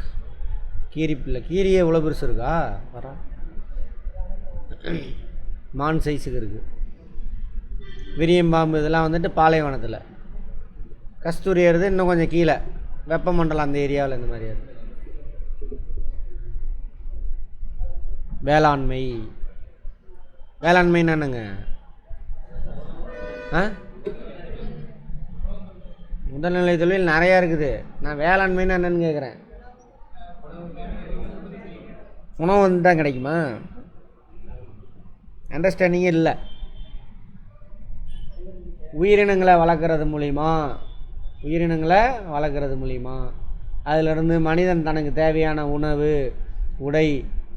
கீரிப்பிள்ளை. கீரியே இவ்வளோ பெருசு இருக்கா, வர மான் சைஸுக்கு இருக்குது. விரியம்பாம்பு இதெல்லாம் வந்துட்டு பாலைவனத்தில். கஸ்தூரி ஏறுது இன்னும் கொஞ்சம் கீழே, வெப்பமண்டலம் அந்த ஏரியாவில் இந்த மாதிரி இருக்குது. வேளாண்மை. வேளாண்மைன்னு என்னங்க? முதல்நிலை தொழில் நிறையா இருக்குது. நான் வேளாண்மைன்னு என்னன்னு கேட்குறேன். உணவு வந்து தான் கிடைக்குமா? அண்டர்ஸ்டாண்டிங்கே இல்லை. உயிரினங்களை வளர்க்குறது மூலிமா அதிலிருந்து மனிதன் தனக்கு தேவையான உணவு, உடை,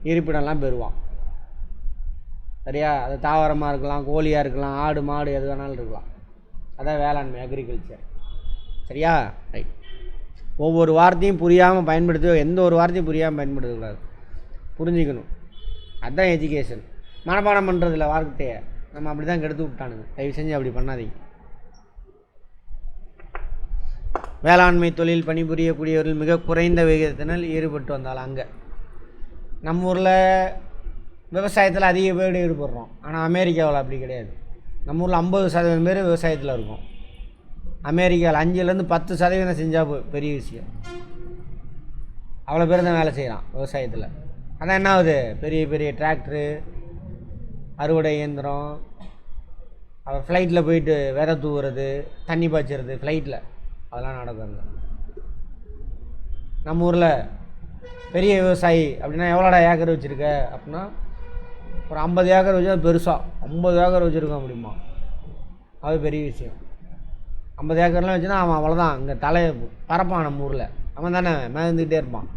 இருப்பிடம்லாம் பெறுவான். சரியா? அது தாவரமாக இருக்கலாம், கோழியாக இருக்கலாம், ஆடு மாடு எது வேணாலும் இருக்கலாம். அதான் வேளாண்மை, அக்ரிகல்ச்சர். சரியா? ரைட். ஒவ்வொரு வார்த்தையும் புரியாமல் எந்த ஒரு வார்த்தையும் புரியாமல் பயன்படுத்தக்கூடாது, புரிஞ்சிக்கணும். அதுதான் எஜுகேஷன். மனப்பாடம் பண்ணுறதில்ல வார்த்தையை நம்ம அப்படி தான் கெடுத்து விட்டானுங்க. தயவு செஞ்சு அப்படி பண்ணாதீங்க. வேளாண்மை தொழில் பணிபுரியக்கூடியவர்கள் மிக குறைந்த விகிதத்தினால் ஈடுபட்டு வந்தாலும் அங்கே நம்ம ஊரில் விவசாயத்தில் அதிக பேர் ஈடுபடுறோம். ஆனால் அமெரிக்காவில் அப்படி கிடையாது. நம்ம ஊரில் 50% பேர் விவசாயத்தில் இருக்கும். அமெரிக்காவில் 5லேருந்து 10% செஞ்சால் பெரிய விஷயம். அவ்வளோ பேர் தான் வேலை செய்கிறான் விவசாயத்தில். அதான் என்ன ஆகுது, பெரிய பெரிய டிராக்டரு, அறுவடை இயந்திரம், ஃப்ளைட்டில் போயிட்டு விதை தூவுறது, தண்ணி பாய்ச்சிறது ஃப்ளைட்டில், அதெல்லாம் நடக்குது. நம்ம ஊரில் பெரிய விவசாயி அப்படின்னா எவ்வளோடா ஏக்கர் வச்சுருக்க அப்படின்னா, ஒரு 50 ஏக்கர் வச்சா பெருசாக 50 ஏக்கர் வச்சுருக்க முடியுமா, அது பெரிய விஷயம். 50 ஏக்கர்லாம் வச்சுன்னா அவன் அவ்வளோதான், இங்கே தலையை பரப்பான். நம்ம ஊரில் அவன் தானே மேந்துக்கிட்டே இருப்பான்.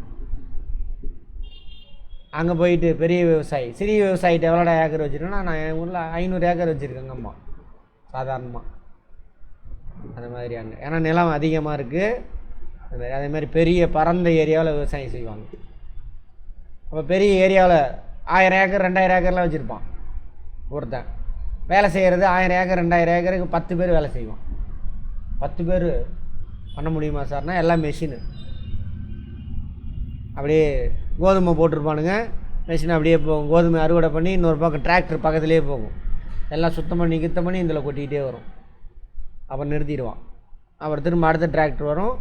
அங்கே போயிட்டு பெரிய விவசாயி, சிறிய விவசாயிட்ட எவ்வளோடா ஏக்கர் வச்சுருக்கேன்னா, நான் என் ஊரில் 500 ஏக்கர் வச்சுருக்கேங்கம்மா சாதாரணமாக. அந்த மாதிரி அங்கே ஏன்னா நிலம் அதிகமாக இருக்குது. அதே மாதிரி பெரிய பரந்த ஏரியாவில் விவசாயம் செய்வாங்க. அப்போ பெரிய ஏரியாவில் 1000 ஏக்கர் 2000 ஏக்கர்லாம் வச்சுருப்பான் ஒருத்தன். வேலை செய்கிறது 1000 ஏக்கர் 2000 ஏக்கருக்கு 10 பேர் வேலை செய்வான். 10 பேர் பண்ண முடியுமா சார்னா எல்லாம் மெஷினு. அப்படியே கோதுமை போட்டிருப்பானுங்க, மெஷின் அப்படியே போகும். கோதுமை அறுவடை பண்ணி இன்னொரு பக்கம் டிராக்டர் பக்கத்துலேயே போகும். எல்லாம் சுத்தம் பண்ணி கித்தம் பண்ணி இதில் கொட்டிக்கிட்டே வரும். அப்புறம் நிறுத்திடுவான். அப்புறம் திரும்ப அடுத்த டிராக்டர் வரும்,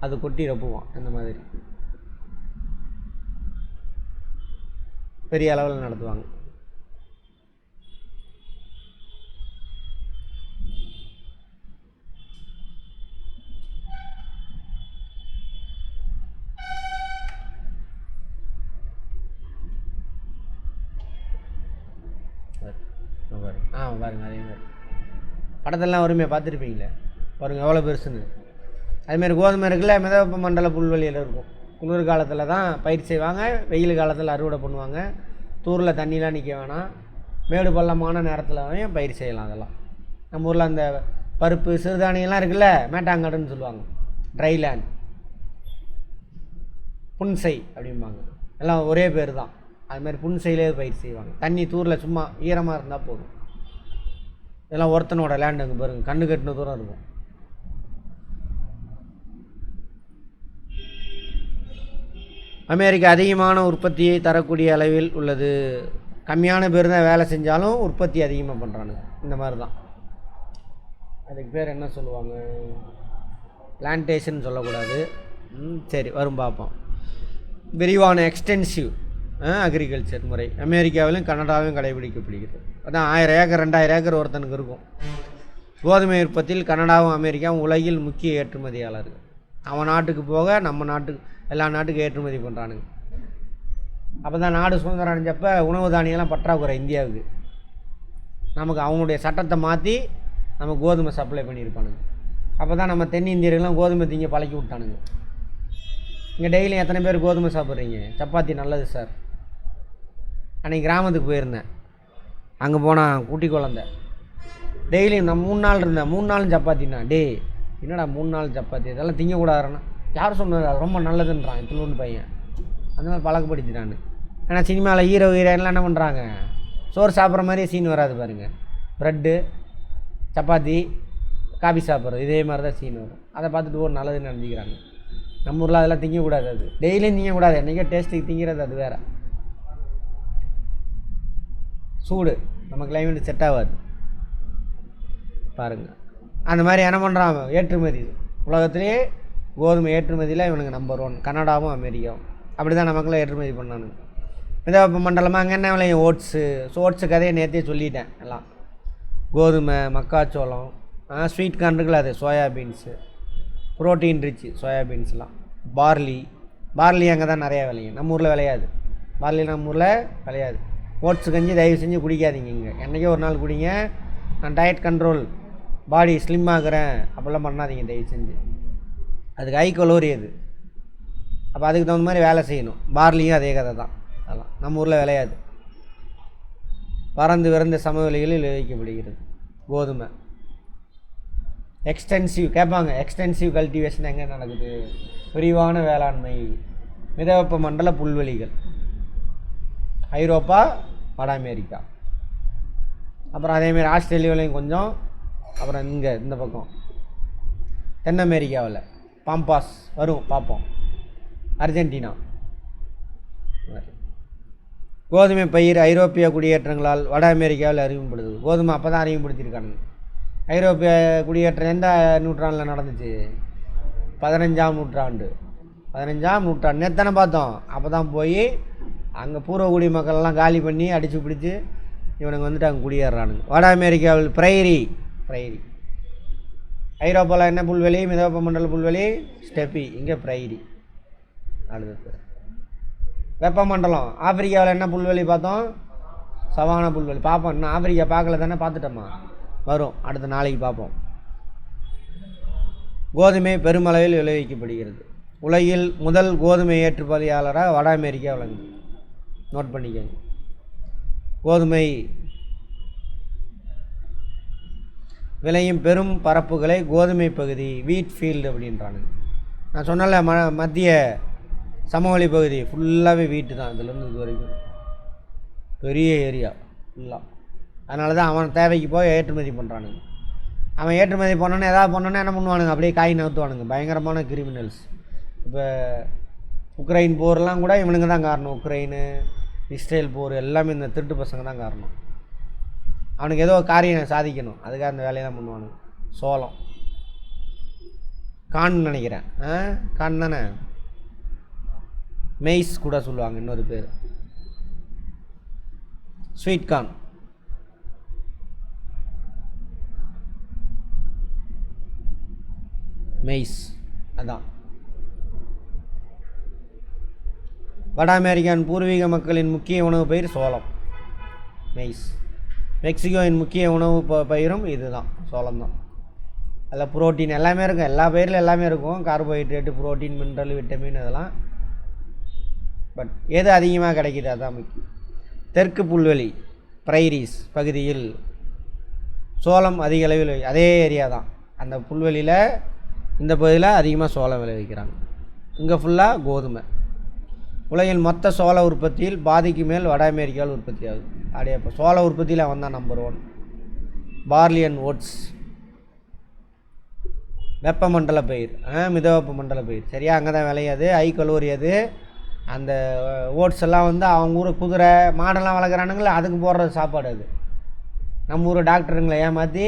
அது கொட்டி ரப்புவான். இந்த மாதிரி பெரிய அளவில் நடத்துவாங்க. பாருங்கள். அதேமாதிரி படத்தெல்லாம் வருமே பார்த்துருப்பீங்களே, பாருங்கள் எவ்வளோ பெருசுன்னு. அதுமாரி கோதுமை இருக்குல்ல, மிதவெப்ப மண்டல புல்வெளியில் இருக்கும். குளிர் காலத்தில் தான் பயிர் செய்வாங்க, வெயில் காலத்தில் அறுவடை பண்ணுவாங்க. தூரில் தண்ணிலாம் நிற்க வேணாம், மேடு பள்ளமான நேரத்தில் பயிர் செய்யலாம். அதெல்லாம் நம்ம ஊரில் அந்த பருப்பு சிறுதானியெல்லாம் இருக்குல்ல, மேட்டாங்காடுன்னு சொல்லுவாங்க, ட்ரை லேண்ட், புன்சை அப்படிம்பாங்க, எல்லாம் ஒரே பேர் தான். அதுமாதிரி புன்சையிலே பயிர் செய்வாங்க. தண்ணி தூரில் சும்மா ஈரமாக இருந்தால் போதும். இதெல்லாம் ஒருத்தனோட லேண்ட். அங்கே பாருங்கள், கண்ணு கட்டின தூரம் இருக்கும். அமெரிக்கா அதிகமான உற்பத்தியை தரக்கூடிய அளவில் உள்ளது. கம்மியான பேர் தான் வேலை செஞ்சாலும் உற்பத்தி அதிகமாக பண்ணுறானுங்க. இந்த மாதிரி தான். அதுக்கு பேர் என்ன சொல்லுவாங்க, பிளான்டேஷன் சொல்லக்கூடாது. சரி, வரும் பார்ப்போம். விரிவான எக்ஸ்டென்சிவ் அக்ரிகல்ச்சர் முறை அமெரிக்காவிலும் கனடாவிலும் கடைபிடிக்கப்படுகிறது. அதான் 1000 ஏக்கர் 2000 ஏக்கர் ஒருத்தனுக்கு இருக்கும். கோதுமை உற்பத்தியில் கனடாவும் அமெரிக்காவும் உலகில் முக்கிய ஏற்றுமதியாளர்கள். அவன் நாட்டுக்கு போக நம்ம நாட்டுக்கு, எல்லா நாட்டுக்கும் ஏற்றுமதி பண்ணுறானுங்க. அப்போ தான் நாடு சுதந்திரம் அடைஞ்சப்போ உணவு தானியெல்லாம் பற்றாக்குறை இந்தியாவுக்கு. நமக்கு அவங்களுடைய சட்டத்தை மாற்றி நம்ம கோதுமை சப்ளை பண்ணியிருப்பானுங்க. அப்போ தான் நம்ம தென்னிந்தியர்கள்லாம் கோதுமை திங்க பழக்கி விட்டானுங்க. இங்கே டெய்லியும் எத்தனை பேர் கோதுமை சாப்பிட்றீங்க? சப்பாத்தி நல்லது சார். அன்றைக்கி கிராமத்துக்கு போயிருந்தேன். அங்கே போனால் குட்டி குழந்த டெய்லியும் நான் 3 நாள் இருந்தேன், 3 நாளும் சப்பாத்தின்னா. என்னடா 3 நாள் சப்பாத்தி, இதெல்லாம் திங்கக்கூடாதுன்னா யார் சொன்னது? அது ரொம்ப நல்லதுன்றான் இத்துலூண்டு பையன். அந்த மாதிரி பழக்கப்படுத்திட்டான்னு. ஏன்னா சினிமாவில் ஹீரோயின்லாம் என்ன பண்ணுறாங்க, சோறு சாப்பிட்ற மாதிரியே சீன் வராது பாருங்கள். ப்ரெட்டு, சப்பாத்தி, காபி சாப்பிட்றது, இதே மாதிரி தான் சீன் வரும். அதை பார்த்துட்டு ஒரு நல்லதுன்னு நினச்சிக்கிறாங்க. நம்ம ஊரில் அதெல்லாம் திங்கக்கூடாது. அது டெய்லியும் திங்கக்கூடாது, என்றைக்கே டேஸ்ட்டுக்கு திங்கிறது அது வேறு. சூடு நம்ம கிளைமேட் செட் ஆகாது பாருங்கள். அந்த மாதிரி என்ன பண்ணுறாங்க, ஏற்றுமதி உலகத்திலே கோதுமை ஏற்றுமதியில் இவனுக்கு நம்பர் 1 கனடாவும் அமெரிக்காவும். அப்படி தான் நமக்குலாம் ஏற்றுமதி பண்ணானுங்க. மிதவெப்ப மண்டலமாக அங்கே என்ன விளையும், ஓட்ஸு கதையை நேற்றே சொல்லிட்டேன். எல்லாம் கோதுமை, மக்காச்சோளம், ஸ்வீட் கார்ன் இருக்குல்ல, அது சோயாபீன்ஸு, ப்ரோட்டீன் ரிச்சு சோயாபீன்ஸ்லாம், பார்லி அங்கே தான் நிறையா விளையும். நம்ம ஊரில் விளையாது பார்லி, நம்ம ஊரில் விளையாது. ஓட்ஸு கஞ்சி தயவு செஞ்சு குடிக்காதீங்க. இங்கே என்றைக்கே ஒரு நாள் குடிங்க. நான் டயட் கண்ட்ரோல், பாடி ஸ்லிம் ஆகுறேன் அப்படிலாம் பண்ணாதீங்க தயவு செஞ்சு. அதுக்கு ஹை கலோரி அது. அப்போ அதுக்கு தகுந்த மாதிரி வேலை செய்யணும். பார்லியும் அதே கதை தான். அதெல்லாம் நம்ம ஊரில் விளையாது. பறந்து விறந்த சமவெளிகளில் விளைவிக்கப்படுகிறது கோதுமை. எக்ஸ்டென்சிவ் கேட்பாங்க, எக்ஸ்டென்சிவ் கல்டிவேஷன் எங்கே நடக்குது? விரிவான வேளாண்மை, மிதவெப்ப மண்டல புல்வெளிகள், ஐரோப்பா, வட அமெரிக்கா, அப்புறம் அதேமாரி ஆஸ்திரேலியாவிலையும் கொஞ்சம், அப்புறம் இங்கே இந்த பக்கம் தென் அமெரிக்காவில் பாம்பாஸ் வரும் பார்ப்போம், அர்ஜென்டினா. கோதுமை பயிர் ஐரோப்பிய குடியேற்றங்களால் வட அமெரிக்காவில் அறிமுகப்படுது. கோதுமை அப்போ தான் அறிமுகப்படுத்தியிருக்கானுங்க. ஐரோப்பிய குடியேற்றம் எந்த நூற்றாண்டில் நடந்துச்சு? 15ஆம் நூற்றாண்டு. 15ஆம் நூற்றாண்டு நேத்தானே பார்த்தோம். அப்போ தான் போய் அங்கே பூர்வகுடி மக்கள்லாம் காலி பண்ணி அடித்து பிடிச்சி இவனுங்க வந்துட்டு அங்கே குடியேறானுங்க. வட அமெரிக்காவில் பிரைரி. ஐரோப்பாவில் என்ன புல்வெளி? மிதவெப்ப மண்டல புல்வெளி, ஸ்டெப்பி. இங்கே பிரைரி. அடுத்தது வெப்பமண்டலம். ஆப்பிரிக்காவில் என்ன புல்வெளி பார்த்தோம்? சவான புல்வெளி. பார்ப்போம். இன்னும் ஆப்பிரிக்கா பார்க்கல தானே, பார்த்துட்டோமா? வரும், அடுத்த நாளைக்கு பார்ப்போம். கோதுமை பெருமளவில் விளைவிக்கப்படுகிறது. உலகில் முதல் கோதுமை ஏற்றுமதியாளராக வட அமெரிக்கா விளங்குது. நோட் பண்ணிக்கோங்க. கோதுமை விளையும் பெரும் பரப்புகளை கோதுமை பகுதி, வீட் ஃபீல்டு அப்படின்றானுங்க. நான் சொன்னல மத்திய சமவெளி பகுதி ஃபுல்லாகவே வீட்டு தான். இதுலேருந்து இது வரைக்கும் பெரிய ஏரியா ஃபுல்லாக. அதனால தான் அவன் தேவைக்கு போய் ஏற்றுமதி பண்ணுறானுங்க. அவன் ஏற்றுமதி பண்ணோன்னே எதாவது பண்ணோன்னே என்ன பண்ணுவானுங்க, அப்படியே காய் நகர்த்துவானுங்க. பயங்கரமான கிரிமினல்ஸ். இப்போ உக்ரைன் போர்லாம் கூட இவனுங்க தான் காரணம். உக்ரைனு, இஸ்ரேல் போர் எல்லாமே இந்த திருட்டு பசங்க தான் காரணம். அவனுக்கு ஏதோ காரியம் சாதிக்கணும், அதுக்காக அந்த வேலையெல்லாம் பண்ணுவானுங்க. சோளம், கான் நினைக்கிறேன், கான் தானே, மெய்ஸ் கூட சொல்லுவாங்க இன்னொரு பேர், ஸ்வீட் கார்ன். மெய்ஸ் அதான். வட அமெரிக்கான் பூர்வீக மக்களின் முக்கிய உணவு பயிர் சோளம், மெய்ஸ். மெக்சிகோவின் முக்கிய உணவு பயிரும் இது தான், சோளம்தான். அதில் புரோட்டீன் எல்லாமே இருக்கும், எல்லா பயிரில் எல்லாமே இருக்கும், கார்போஹைட்ரேட்டு, புரோட்டீன், மினரல், விட்டமின் இதெல்லாம். பட் எது அதிகமாக கிடைக்கிது அதுதான் முக்கியம். தெற்கு புல்வெளி ப்ரைரீஸ் பகுதியில் சோளம் அதிக அளவில் அதே ஏரியா தான். அந்த புல்வெளியில் இந்த பகுதியில் அதிகமாக சோளம் விளைவிக்கிறாங்க. இங்கே ஃபுல்லாக கோதுமை. உலகின் மொத்த சோள உற்பத்தியில் பாதிக்கு மேல் வட அமெரிக்காவில் உற்பத்தி ஆகுது. அப்படியே இப்போ சோள உற்பத்தியில் அவன் தான் நம்பர் 1. பார்லி அண்ட் ஓட்ஸ் வெப்பமண்டல பயிர், மிதவெப்ப மண்டல பயிர். சரியா, அங்கே தான் விளையாது, ஹை கலோரி அது. அந்த ஓட்ஸ் எல்லாம் வந்து அவங்க ஊர் குதிரை மாடெல்லாம் வளர்க்குறானுங்களே அதுக்கு போடுற சாப்பாடு அது. நம்ம ஊர் டாக்டருங்களை ஏமாற்றி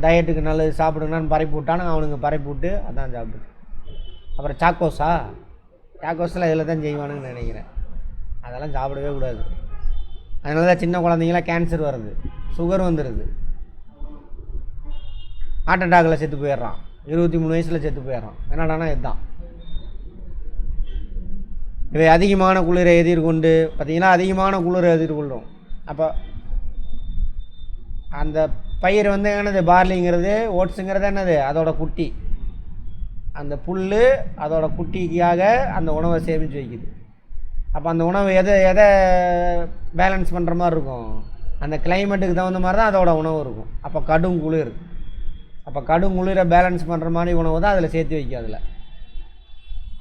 டயட்டுக்கு நல்லது சாப்பிடுங்கன்னு பரப்பி விட்டானுங்க, அவனுங்க பரப்பி விட்டு அதான் சாப்பிட்டு. அப்புறம் சாக்கோஸில் இதில் தான் செய்வானுங்கன்னு நினைக்கிறேன். அதெல்லாம் சாப்பிடவே கூடாது. அதனால தான் சின்ன குழந்தைங்களாம் கேன்சர் வருது, சுகர் வந்துடுது, ஹார்ட் அட்டாக்கில் செத்து போயிடுறான், 23 வயசில் செத்து போயிடுறான். என்னடானா இதுதான். இவை அதிகமான குளிரை எதிர்கொண்டு பார்த்திங்கன்னா அதிகமான குளிரை எதிர்கொள்ளும். அப்போ அந்த பயிர் வந்து என்னது, பார்லிங்கிறது ஓட்ஸுங்கிறது என்னது, அதோட குட்டி. அந்த புல் அதோட குட்டிக்காக அந்த உணவை சேமித்து வைக்குது. அப்போ அந்த உணவு எதை பேலன்ஸ் பண்ணுற மாதிரி இருக்கும், அந்த கிளைமேட்டுக்கு தகுந்த மாதிரி தான் அதோட உணவு இருக்கும். அப்போ கடும் குளிர், அப்போ கடும் குளிரை பேலன்ஸ் பண்ணுற மாதிரி உணவு தான் அதில் சேர்த்து வைக்கும். அதில்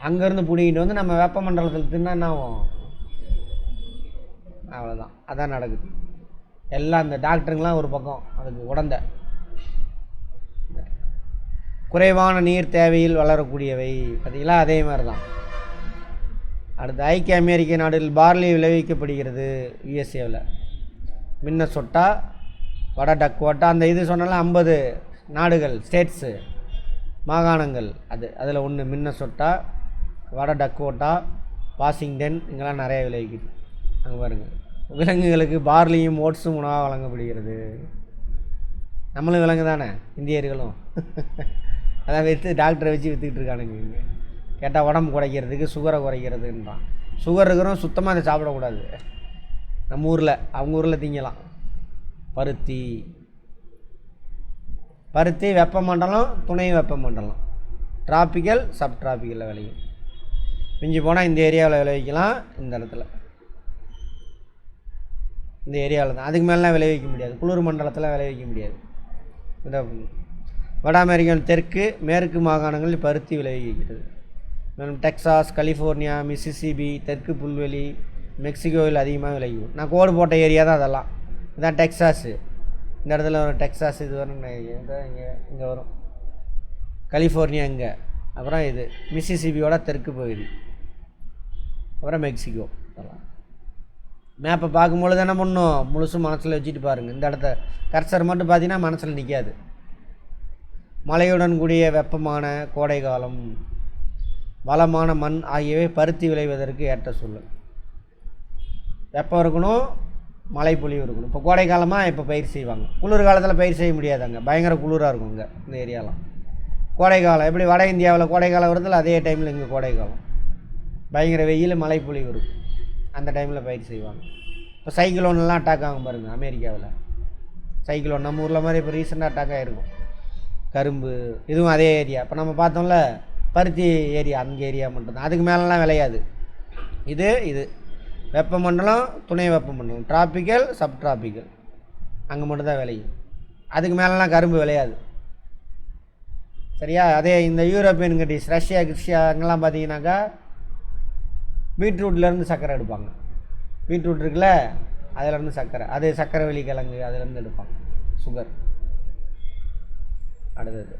அங்கேருந்து பிடிக்கிட்டு வந்து நம்ம வெப்பமண்டலத்தில் தின்னா என்ன ஆகும், அவ்வளோதான். அதான் நடக்குது. எல்லாம் அந்த டாக்டருங்கெலாம் ஒரு பக்கம் அதுக்கு உடந்த குறைவான நீர் தேவையில் வளரக்கூடியவை பார்த்திங்களா, அதே மாதிரி தான். அடுத்து ஐக்கிய அமெரிக்க நாடுகளில் பார்லி விளைவிக்கப்படுகிறது. யுஎஸ்ஏவில் மின்னசோட்டா, வட டக்கோட்டா, அந்த இது சொன்னாலும் 50 நாடுகள், ஸ்டேட்ஸு, மாகாணங்கள். அதில் ஒன்று மின்னசோட்டா, வட டக்கோட்டா, வாஷிங்டன், இங்கெல்லாம் நிறைய விளைவிக்குது. அங்கே பாருங்கள், விலங்குகளுக்கு பார்லியும் ஓட்ஸும் உணவாக வழங்கப்படுகிறது. நம்மளும் விலங்கு தானே, இந்தியர்களும். அதான் விற்று டாக்டரை வச்சு விற்றுக்கிட்டு இருக்கானுங்க. இங்கே கேட்டால் உடம்பு குறைக்கிறதுக்கு, சுகரை குறைக்கிறதுன்றான். சுகர் இருக்கிறோம் சுத்தமாக அதை சாப்பிடக்கூடாது. நம்ம ஊரில், அவங்க ஊரில் திங்கலாம். பருத்தி வெப்பமண்டலம், துணை வெப்பமண்டலம், டிராபிக்கல், சப் டிராபிக்கலில் விளையும். மிஞ்சி போனால் இந்த ஏரியாவில் விளைவிக்கலாம், இந்த இடத்துல இந்த ஏரியாவில் தான். அதுக்கு மேலாம் விளைவிக்க முடியாது, குளிர் மண்டலத்தில் விளைவிக்க முடியாது. இந்த வட அமெரிக்கன் தெற்கு மேற்கு மாகாணங்களில் பருத்தி விளைவிக்கிறது. மேலும் டெக்சாஸ், கலிஃபோர்னியா, மிசிசிபி, தெற்கு புல்வெளி, மெக்சிகோவில் அதிகமாக விளையும். நான் கோடு போட்ட ஏரியா தான் அதெல்லாம். இதுதான் டெக்சாஸு. இந்த இடத்துல வரும் டெக்சாஸ், இது வரும் இங்கே வரும் கலிஃபோர்னியா இங்கே. அப்புறம் இது மிசிசிபியோட தெற்கு பகுதி, அப்புறம் மெக்சிகோ. அதெல்லாம் மேப்பை பார்க்கும்பொழுது என்ன பண்ணும், முழுசும் மனசில் வச்சுட்டு பாருங்கள். இந்த இடத்த கர்சர் மட்டும் பார்த்தீங்கன்னா மனசில் நிற்காது. மழையுடன் கூடிய வெப்பமான கோடை காலம், வளமான மண் ஆகியவை பருத்தி விளைவதற்கு ஏற்ற சூழல். வெப்பம் இருக்கணும், மழை பொழிவு இருக்கணும். இப்போ கோடை காலமாக இப்போ பயிர் செய்வாங்க. குளிர் காலத்தில் பயிர் செய்ய முடியாது, அங்கே பயங்கர குளிராக இருக்கும். இங்கே இந்த ஏரியாலாம் கோடை காலம் எப்படி வட இந்தியாவில் கோடை காலம் வருதில்ல, அதே டைமில் இங்கே கோடை காலம் பயங்கர வெயில், மழை பொழிவு இருக்கும். அந்த டைமில் பயிர் செய்வாங்க. இப்போ சைக்ளோன்லாம் அட்டாக் ஆகும் பாருங்கள் அமெரிக்காவில். சைக்ளோன் நம்ம ஊரில் மாதிரி இப்போ ரீசெண்டாக அட்டாக் ஆகிருக்கும். கரும்பு இதுவும் அதே ஏரியா. இப்போ நம்ம பார்த்தோம்ல பருத்தி ஏரியா, அந்த ஏரியா மட்டும்தான். அதுக்கு மேலெலாம் விளையாது. இது வெப்பமண்டலம், துணை வெப்பமண்டலம், டிராபிக்கல், சப் டிராபிக்கல், அங்கே மட்டும்தான் விளையும். அதுக்கு மேலெலாம் கரும்பு விளையாது. சரியா. அதே இந்த யூரோப்பியன் கண்ட்ரிஸ், ரஷ்யா, கிருஷ்யா அங்கெல்லாம் பார்த்தீங்கன்னாக்கா பீட்ரூட்லேருந்து சர்க்கரை எடுப்பாங்க. பீட்ரூட் இருக்குல்ல, அதிலேருந்து சர்க்கரை, அது சர்க்கரை வெளி கிழங்கு, அதிலேருந்து எடுப்பாங்க சுகர். அடுத்தது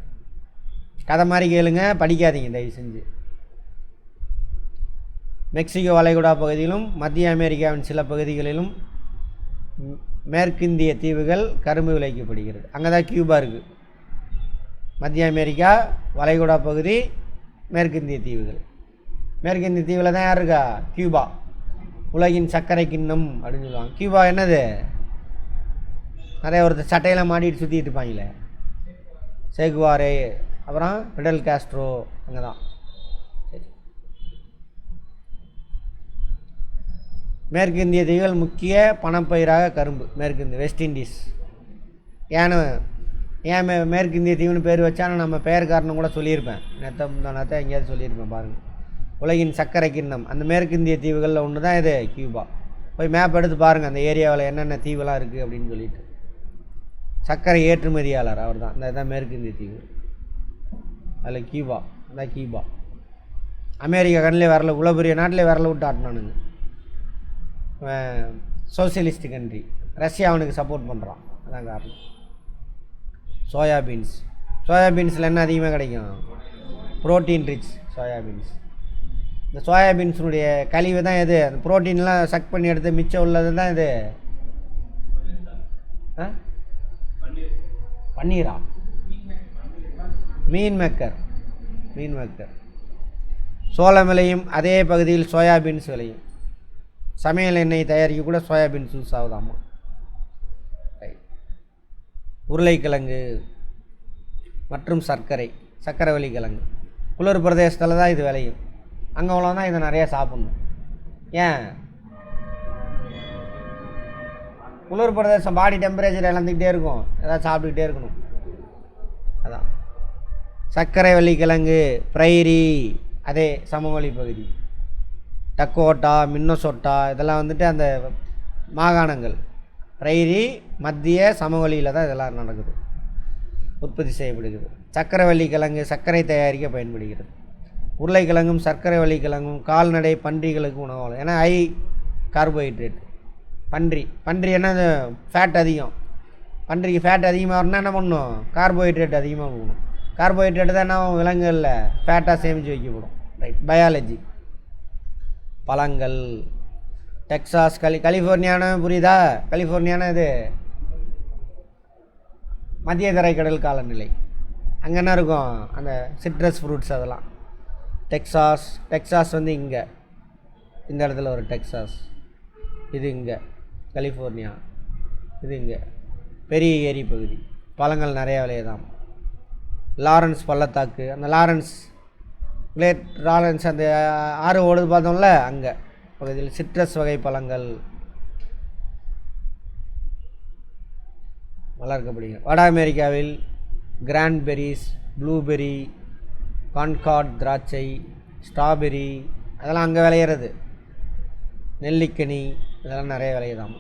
கதை மாதிரி கேளுங்க, படிக்காதீங்க தயவு செஞ்சு. மெக்சிகோ வளைகுடா பகுதியிலும் மத்திய அமெரிக்காவின் சில பகுதிகளிலும் மேற்கிந்திய தீவுகள் கரும்பு விளைவிக்கப்படுகிறது. அங்கே தான் கியூபா இருக்குது. மத்திய அமெரிக்கா, வளைகுடா பகுதி, மேற்கிந்திய தீவுகள். மேற்கிந்திய தீவில் தான் யார் இருக்கா, கியூபா. உலகின் சர்க்கரை கிண்ணம் அப்படின்னு சொல்லுவாங்க. கியூபா என்னது, நிறைய ஒருத்தர் சட்டையெல்லாம் மாட்டிட்டு சுற்றிட்டு இருப்பாங்களே, சேகுவாரே, அப்புறம் பிடல் காஸ்ட்ரோ, அங்கே தான். சரி, மேற்கு இந்திய தீவுகள் முக்கிய பணப்பயிராக கரும்பு. மேற்கு இந்திய வெஸ்ட் இண்டீஸ். ஏன் மேற்கு இந்திய தீவுன்னு பேர் வச்சாலும் நம்ம பெயர் காரணம் கூட சொல்லியிருப்பேன். நேற்று எங்கேயாவது சொல்லியிருப்பேன் பாருங்கள். உலகின் சர்க்கரை கிண்ணம் அந்த மேற்கு இந்திய தீவுகளில் ஒன்று தான் இது கியூபா. போய் மேப் எடுத்து பாருங்கள் அந்த ஏரியாவில் என்னென்ன தீவுலாம் இருக்குது அப்படின்னு சொல்லிட்டு. சர்க்கரை ஏற்றுமதியாளர் அவர் தான். இந்த இதுதான் மேற்கு இந்திய தீவு. அதில் கியூபா, அதான் கியூபா. அமெரிக்கா கண்ணிலே வரல, இவ்வளோ பெரிய நாட்டிலே வரல விட்டு ஆட்டினானுங்க. Socialist country. ரஷ்யா அவனுக்கு சப்போர்ட் பண்ணுறான், அதான் காரணம். சோயாபீன்ஸில் என்ன அதிகமாக கிடைக்கும்? Protein rich soybeans. இந்த சோயாபீன்ஸுடைய கழிவு தான் எது? அந்த ப்ரோட்டீன்லாம் சக் பண்ணி எடுத்து மிச்சம் உள்ளது தான் இது பன்னீரா? மீன் மேக்கர். சோளம் விளையும் அதே பகுதியில் சோயாபீன்ஸ் விளையும். சமையல் எண்ணெய் தயாரிக்க கூட சோயாபீன்ஸ் யூஸ் ஆகுதாமா. உருளைக்கிழங்கு மற்றும் சர்க்கரைவள்ளி கிழங்கு குளிர் பிரதேசத்தில் தான் இது விளையும். அங்கே உள்ள தான் இதை நிறையா சாப்பிட்ணும். ஏன்? குளிர் பிரதேசம் பாடி டெம்பரேச்சர் இழந்துக்கிட்டே இருக்கும், ஏதாவது சாப்பிட்டுக்கிட்டே இருக்கணும். அதான் சர்க்கரைவள்ளி கிழங்கு. பிரைரி அதே சமவெளி பகுதி. டக்கோட்டா, மின்னசோட்டா இதெல்லாம் வந்துட்டு அந்த மாகாணங்கள். பிரைரி மத்திய சமவெளியில் தான் இதெல்லாம் நடக்குது, உற்பத்தி செய்யப்படுகிறது. சர்க்கரைவள்ளி கிழங்கு சர்க்கரை தயாரிக்க பயன்படுகிறது. உருளைக்கிழங்கும் சர்க்கரைவள்ளி கிழங்கும் கால்நடை பன்றிகளுக்கு உணவாகும். ஏன்னா ஹை கார்போஹைட்ரேட். பன்றி என்னது? ஃபேட் அதிகம். பன்றிக்கு ஃபேட் அதிகமாக வரணும்னா என்ன பண்ணணும்? கார்போஹைட்ரேட் அதிகமாக போகணும். கார்போஹைட்ரேட் தான் என்ன விலங்குகளில் ஃபேட்டாக சேமித்து வைக்கப்படும். ரைட். பயாலஜி. பழங்கள். டெக்சாஸ், கலிஃபோர்னியானா புரியுதா? கலிஃபோர்னியானா இது மத்திய தரைக்கடல் காலநிலை. அங்கே என்ன இருக்கும்? அந்த சிட்ரஸ் ஃப்ரூட்ஸ் அதெல்லாம். டெக்சாஸ் வந்து இங்கே இந்த இடத்துல ஒரு டெக்சாஸ். இது இங்கே கலிஃபோர்னியா. இது இங்கே பெரிய ஏரி பகுதி. பழங்கள் நிறையா விளையதான். லாரன்ஸ் பள்ளத்தாக்கு. அந்த லாரன்ஸ் அந்த ஆறு ஓடுது பார்த்தோம்ல, அங்கே பகுதியில் சிட்ரஸ் வகை பழங்கள் வளர்க்கப்படுகிறது. வட அமெரிக்காவில் கிரான்பெரிஸ், ப்ளூபெரி, கான்கார்ட் திராட்சை, ஸ்ட்ராபெரி அதெல்லாம் அங்கே விளையிறது. நெல்லிக்கனி இதெல்லாம் நிறைய விளையுதாம்.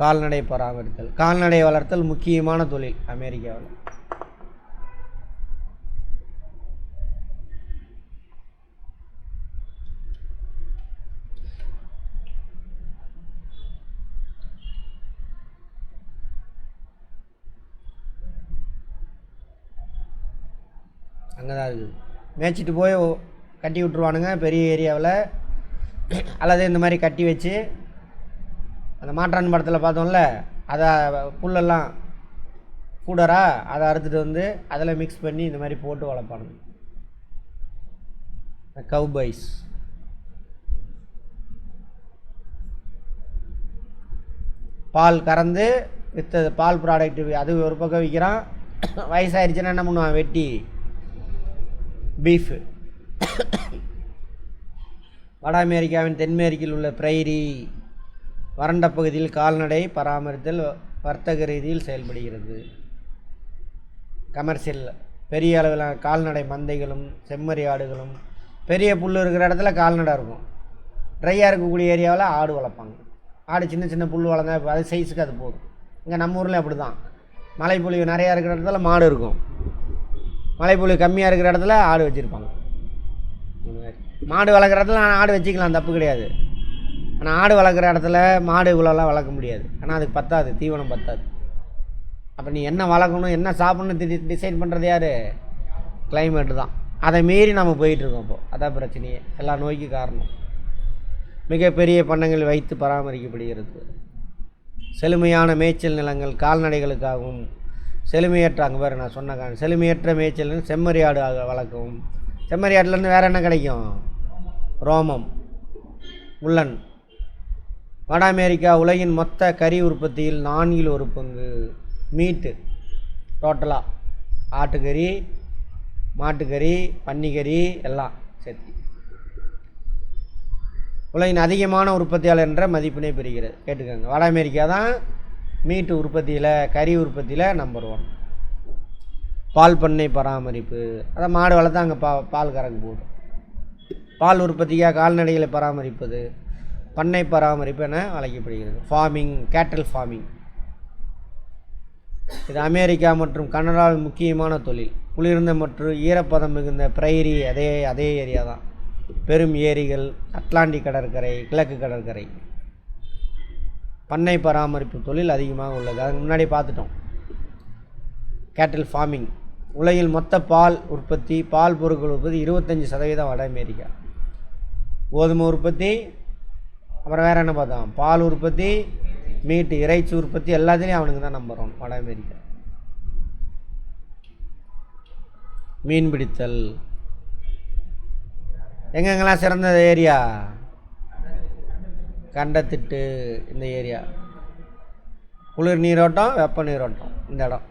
கால்நடை பராமரித்தல். கால்நடை வளர்த்தல் முக்கியமான தொழில் அமெரிக்காவில். அங்கே தான் இருக்குது. மேய்ச்சிட்டு போய் கட்டி விட்ருவானுங்க பெரிய ஏரியாவில். அல்லது இந்த மாதிரி கட்டி வச்சு அந்த மாற்றான் படத்தில் பார்த்தோம்ல, அதை புல்லெல்லாம் கூடரா அதை அறுத்துட்டு வந்து அதில் மிக்ஸ் பண்ணி இந்த மாதிரி போட்டு வளர்ப்பானுங்க. கவ்பாய்ஸ். பால் கறந்து விற்றது, பால் ப்ராடக்ட் அது ஒரு பக்கம் விற்கிறான். வயசாகிடுச்சுன்னா என்ன பண்ணுவான்? வெட்டி பீஃபு. வட அமெரிக்காவின் தென்மேற்கில் உள்ள பிரைரி வறண்ட பகுதியில் கால்நடை பராமரித்தல் வர்த்தக ரீதியில் செயல்படுகிறது. கமர்ஷியல் பெரிய அளவிலான கால்நடை மந்தைகளும் செம்மறி ஆடுகளும். பெரிய புல் இருக்கிற இடத்துல கால்நடை இருக்கும். ட்ரையாக இருக்கக்கூடிய ஏரியாவில் ஆடு வளர்ப்பாங்க. ஆடு சின்ன சின்ன புல் வளர்ந்தா அது சைஸுக்கு அது போதும். இங்கே நம்ம ஊரில் அப்படி தான். மழைப்பொழிவு நிறையா இருக்கிற இடத்துல மாடு இருக்கும், மழைப்பொழிவு கம்மியாக இருக்கிற இடத்துல ஆடு வச்சுருப்பாங்க. மாடு வளர்க்குற இடத்துல ஆடு வச்சுக்கலாம், தப்பு கிடையாது. ஆனால் ஆடு வளர்க்குற இடத்துல மாடு இவ்வளோலாம் வளர்க்க முடியாது. ஆனால் அதுக்கு பத்தாது, தீவனம் பத்தாது. அப்போ நீ என்ன வளர்க்கணும் என்ன சாப்பிட்ணும் டிசைட் பண்ணுறது யார்? கிளைமேட்டு தான். அதை மீறி நம்ம போயிட்டுருக்கோம். இப்போது அதான் பிரச்சனையே, எல்லா நோய்க்கு காரணம். மிகப்பெரிய பண்ணைகள் வைத்து பராமரிக்கப்படுகிறது. செழுமையான மேய்ச்சல் நிலங்கள் கால்நடைகளுக்காகவும் செழுமையற்ற, அங்கே பாரு நான் சொன்ன செழுமையற்ற மேய்ச்சல் செம்மறி ஆடு வளர்க்கவும். செம்மறி ஆட்டிலேருந்து வேறு என்ன கிடைக்கும்? ரோமம், உள்ளன். வட அமெரிக்கா உலகின் மொத்த கறி உற்பத்தியில் 4/1 மீட்டு. டோட்டலாக ஆட்டுக்கறி, மாட்டுக்கறி, பன்னிக்கறி எல்லாம் சேர்த்து உலகின் அதிகமான உற்பத்தியாளர் என்ற மதிப்பினை பெறுகிறது. கேட்டுக்கோங்க, வட அமெரிக்கா தான் மீட்டு உற்பத்தியில், கறி உற்பத்தியில் நம்பர் 1. பால் பண்ணை பராமரிப்பு, அதான் மாடு வளர்த்தா அங்கே பால் கறக்கு போகுது. பால் உற்பத்திக்காக கால்நடைகளை பராமரிப்பது பண்ணை பராமரிப்பு என அழைக்கப்படுகிறது. ஃபார்மிங், கேட்டல் ஃபார்மிங். இது அமெரிக்கா மற்றும் கனடாவில் முக்கியமான தொழில். குளிர்ந்த மற்றும் ஈரப்பதம் மிகுந்த பிரைரி அதே ஏரியா தான். பெரும் ஏரிகள், அட்லாண்டிக் கடற்கரை, கிழக்கு கடற்கரை. பண்ணை பராமரிப்பு தொழில் அதிகமாக உள்ளது. அதுக்கு முன்னாடி பார்த்துட்டோம். கேட்டல் ஃபார்மிங். உலகில் மொத்த பால் உற்பத்தி, பால் பொருட்கள் உற்பத்தி 25% வட அமெரிக்கா. கோதுமை உற்பத்தி, அப்புறம் வேறு என்ன பார்த்தோம், பால் உற்பத்தி, மீட்டு இறைச்சி உற்பத்தி, எல்லாத்துலேயும் அவனுக்கு தான் நம்பர் 1 வட அமெரிக்கா. மீன் பிடித்தல் எங்கெங்கெல்லாம் சிறந்த ஏரியா? கண்டத்திட்டு இந்த ஏரியா. குளிர் நீரோட்டம், வெப்ப நீரோட்டம் இந்த இடம்.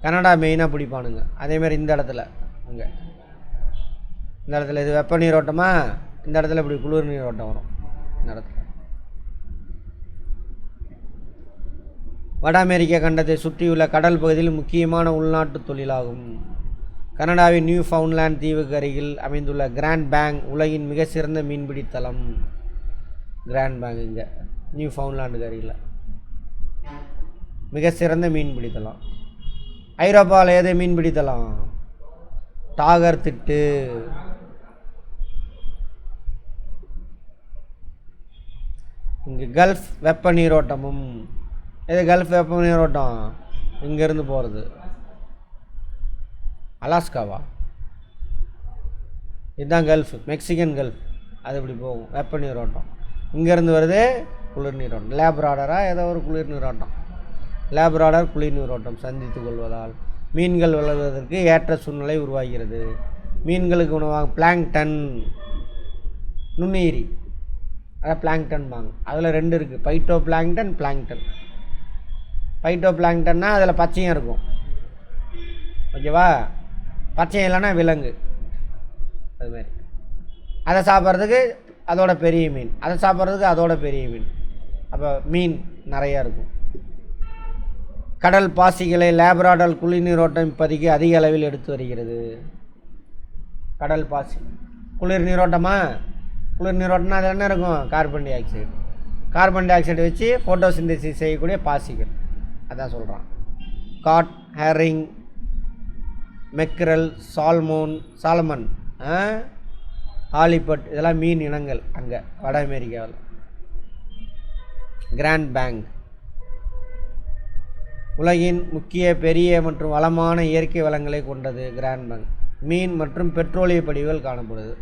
கனடா மெயினாக பிடிப்பானுங்க. அதேமாதிரி இந்த இடத்துல, இங்கே இந்த இடத்துல இது வெப்ப நீரோட்டமா, இந்த இடத்துல இப்படி குளிர் நீரோட்டம் வரும். இந்த இடத்துல வட அமெரிக்க கண்டத்தை சுற்றியுள்ள கடல் பகுதியில் முக்கியமான உள்நாட்டு தொழிலாகும். கனடாவின் நியூ ஃபவுண்ட்லேண்ட் தீவுக்கு அருகில் அமைந்துள்ள கிராண்ட் பேங்க் உலகின் மிக சிறந்த மீன்பிடி தளம். கிராண்ட் பேங்க் இங்கே நியூ ஃபவுண்ட்லேண்டுக்கு அருகில் மிக சிறந்த மீன்பிடி தளம். ஐரோப்பாவில் எது மீன்பிடி தளம்? டாகர் திட்டு. இங்கே கல்ஃப் வெப்ப நீரோட்டமும். எது கல்ஃப் வெப்ப நீரோட்டம்? இங்கேருந்து போகிறது அலாஸ்காவா? இதுதான் கல்ஃப், மெக்சிகன் கல்ஃப். அது இப்படி போகும் வெப்ப நீரோட்டம். இங்கேருந்து வருது குளிர் நீரோட்டம். லேப்ராடரா ஏதோ ஒரு குளிர் நீரோட்டம். லேப்ராடர் குளிர் நீரோட்டம் சந்தித்து கொள்வதால் மீன்கள் வளர்வதற்கு ஏற்ற சூழ்நிலை உருவாகிறது. மீன்களுக்கு உணவாக பிளாங்டன், நுண்ணுயிரி, அதான் பிளாங்டன் வாங்க. அதில் 2 இருக்குது, பைட்டோ பிளாங்டன், பிளாங்டன். பைட்டோ பிளாங்டன்னா அதில் பச்சையும் இருக்கும், ஓகேவா? பச்சையும் இல்லைன்னா விலங்கு, அதுமாதிரி. அதை சாப்பிட்றதுக்கு அதோட பெரிய மீன், அதை சாப்பிட்றதுக்கு அதோட பெரிய மீன். அப்போ மீன் நிறையா இருக்கும். கடல் பாசிகளை லேப்ராடார் குளிர் நீரோட்டம் இப்போதைக்கு அதிக அளவில் எடுத்து வருகிறது. கடல் பாசி குளிர் நீரோட்டமா? குளிர் நீரோட்டம்னா அது என்ன இருக்கும்? Carbon di oxide. Carbon di oxide வச்சு ஃபோட்டோசிந்தசிஸ் செய்யக்கூடிய பாசிகள், அதான் சொல்கிறான். God, hearing, mackerel, Solomon, halibut, இதெல்லாம் மீன் இனங்கள் அங்கே வட அமெரிக்காவில். கிராண்ட் பேங்க் உலகின் முக்கிய பெரிய மற்றும் வளமான இயற்கை வளங்களை கொண்டது. கிராண்ட் பேங்க் மீன் மற்றும் பெட்ரோலிய படிவுகள் காணப்படுது.